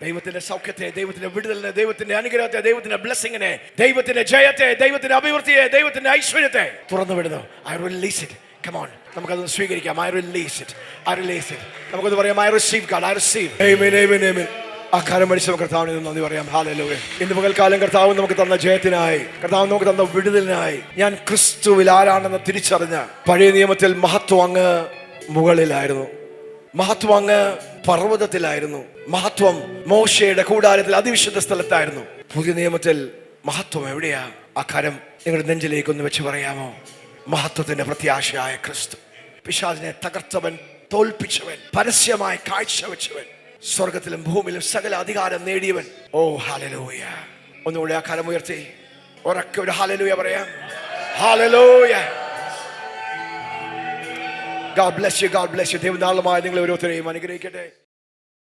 ദൈവത്തിന്റെ സൗഖ്യത്തെ, ദൈവത്തിന്റെ വിടുതലിനെ, ദൈവത്തിന്റെ അനുഗ്രഹത്തെ, ദൈവത്തിന്റെ ബ്ലെസ്സിങ്ങിനെ, ദൈവത്തിന്റെ ജയത്തെ, ദൈവത്തിന്റെ അഭിവൃദ്ധിയെ, ദൈവത്തിന്റെ ഐശ്വര്യത്തെ തുറന്നു വിടുന്നു. I release it. Come on, നമുക്കത് സ്വീകരിക്കാം. I release it. I release it. നമുക്കത് പറയാം. I receive God. I receive. Amen, amen, amen. ആ കാര്യം പഠിച്ച കർത്താവിന് നന്ദി പറയാം. ഹല്ലേലൂയ. ഇന്ന് പകൽക്കാലം കർത്താവ് നമുക്ക് തന്ന ജയത്തിനായി, കർത്താവ് നമുക്ക് തന്ന വിടുതലിനായി ഞാൻ ക്രിസ്തുവിൽ ആരാണെന്ന് തിരിച്ചറിഞ്ഞ, പഴയ നിയമത്തിൽ മഹത്വം അങ്ങ് മുകളിലായിരുന്നു, മഹത്വം അങ്ങ് പർവ്വതത്തിലായിരുന്നു, മഹത്വം മോശയുടെ കൂടാരത്തിൽ അതിവിശുദ്ധ സ്ഥലത്തായിരുന്നു. പുതിയ നിയമത്തിൽ മഹത്വം എവിടെയാ? ആ കാര്യം നിങ്ങളുടെ നെഞ്ചിലേക്ക് ഒന്ന് വെച്ച് പറയാമോ? മഹത്വത്തിന്റെ പ്രത്യാശയായ ക്രിസ്തു, പിശാചിനെ തകർത്തവൻ, തോൽപ്പിച്ചവൻ, പരസ്യമായി കാഴ്ചവെച്ചവൻ, സ്വർഗത്തിലും ഭൂമിയിലും സകല അധികാരം നേടിയവൻ. ഓ ഹല്ലേലൂയ. ഒന്നുകൂടെ ആ കരം ഉയർത്തി ഉറക്കെ ഒരു ഹല്ലേലൂയ പറയാം. Hallelujah. God bless you. God bless you. ദൈവനാമമായി നിങ്ങളെ ഓരോരുത്തരെയും അനുഗ്രഹിക്കട്ടെ.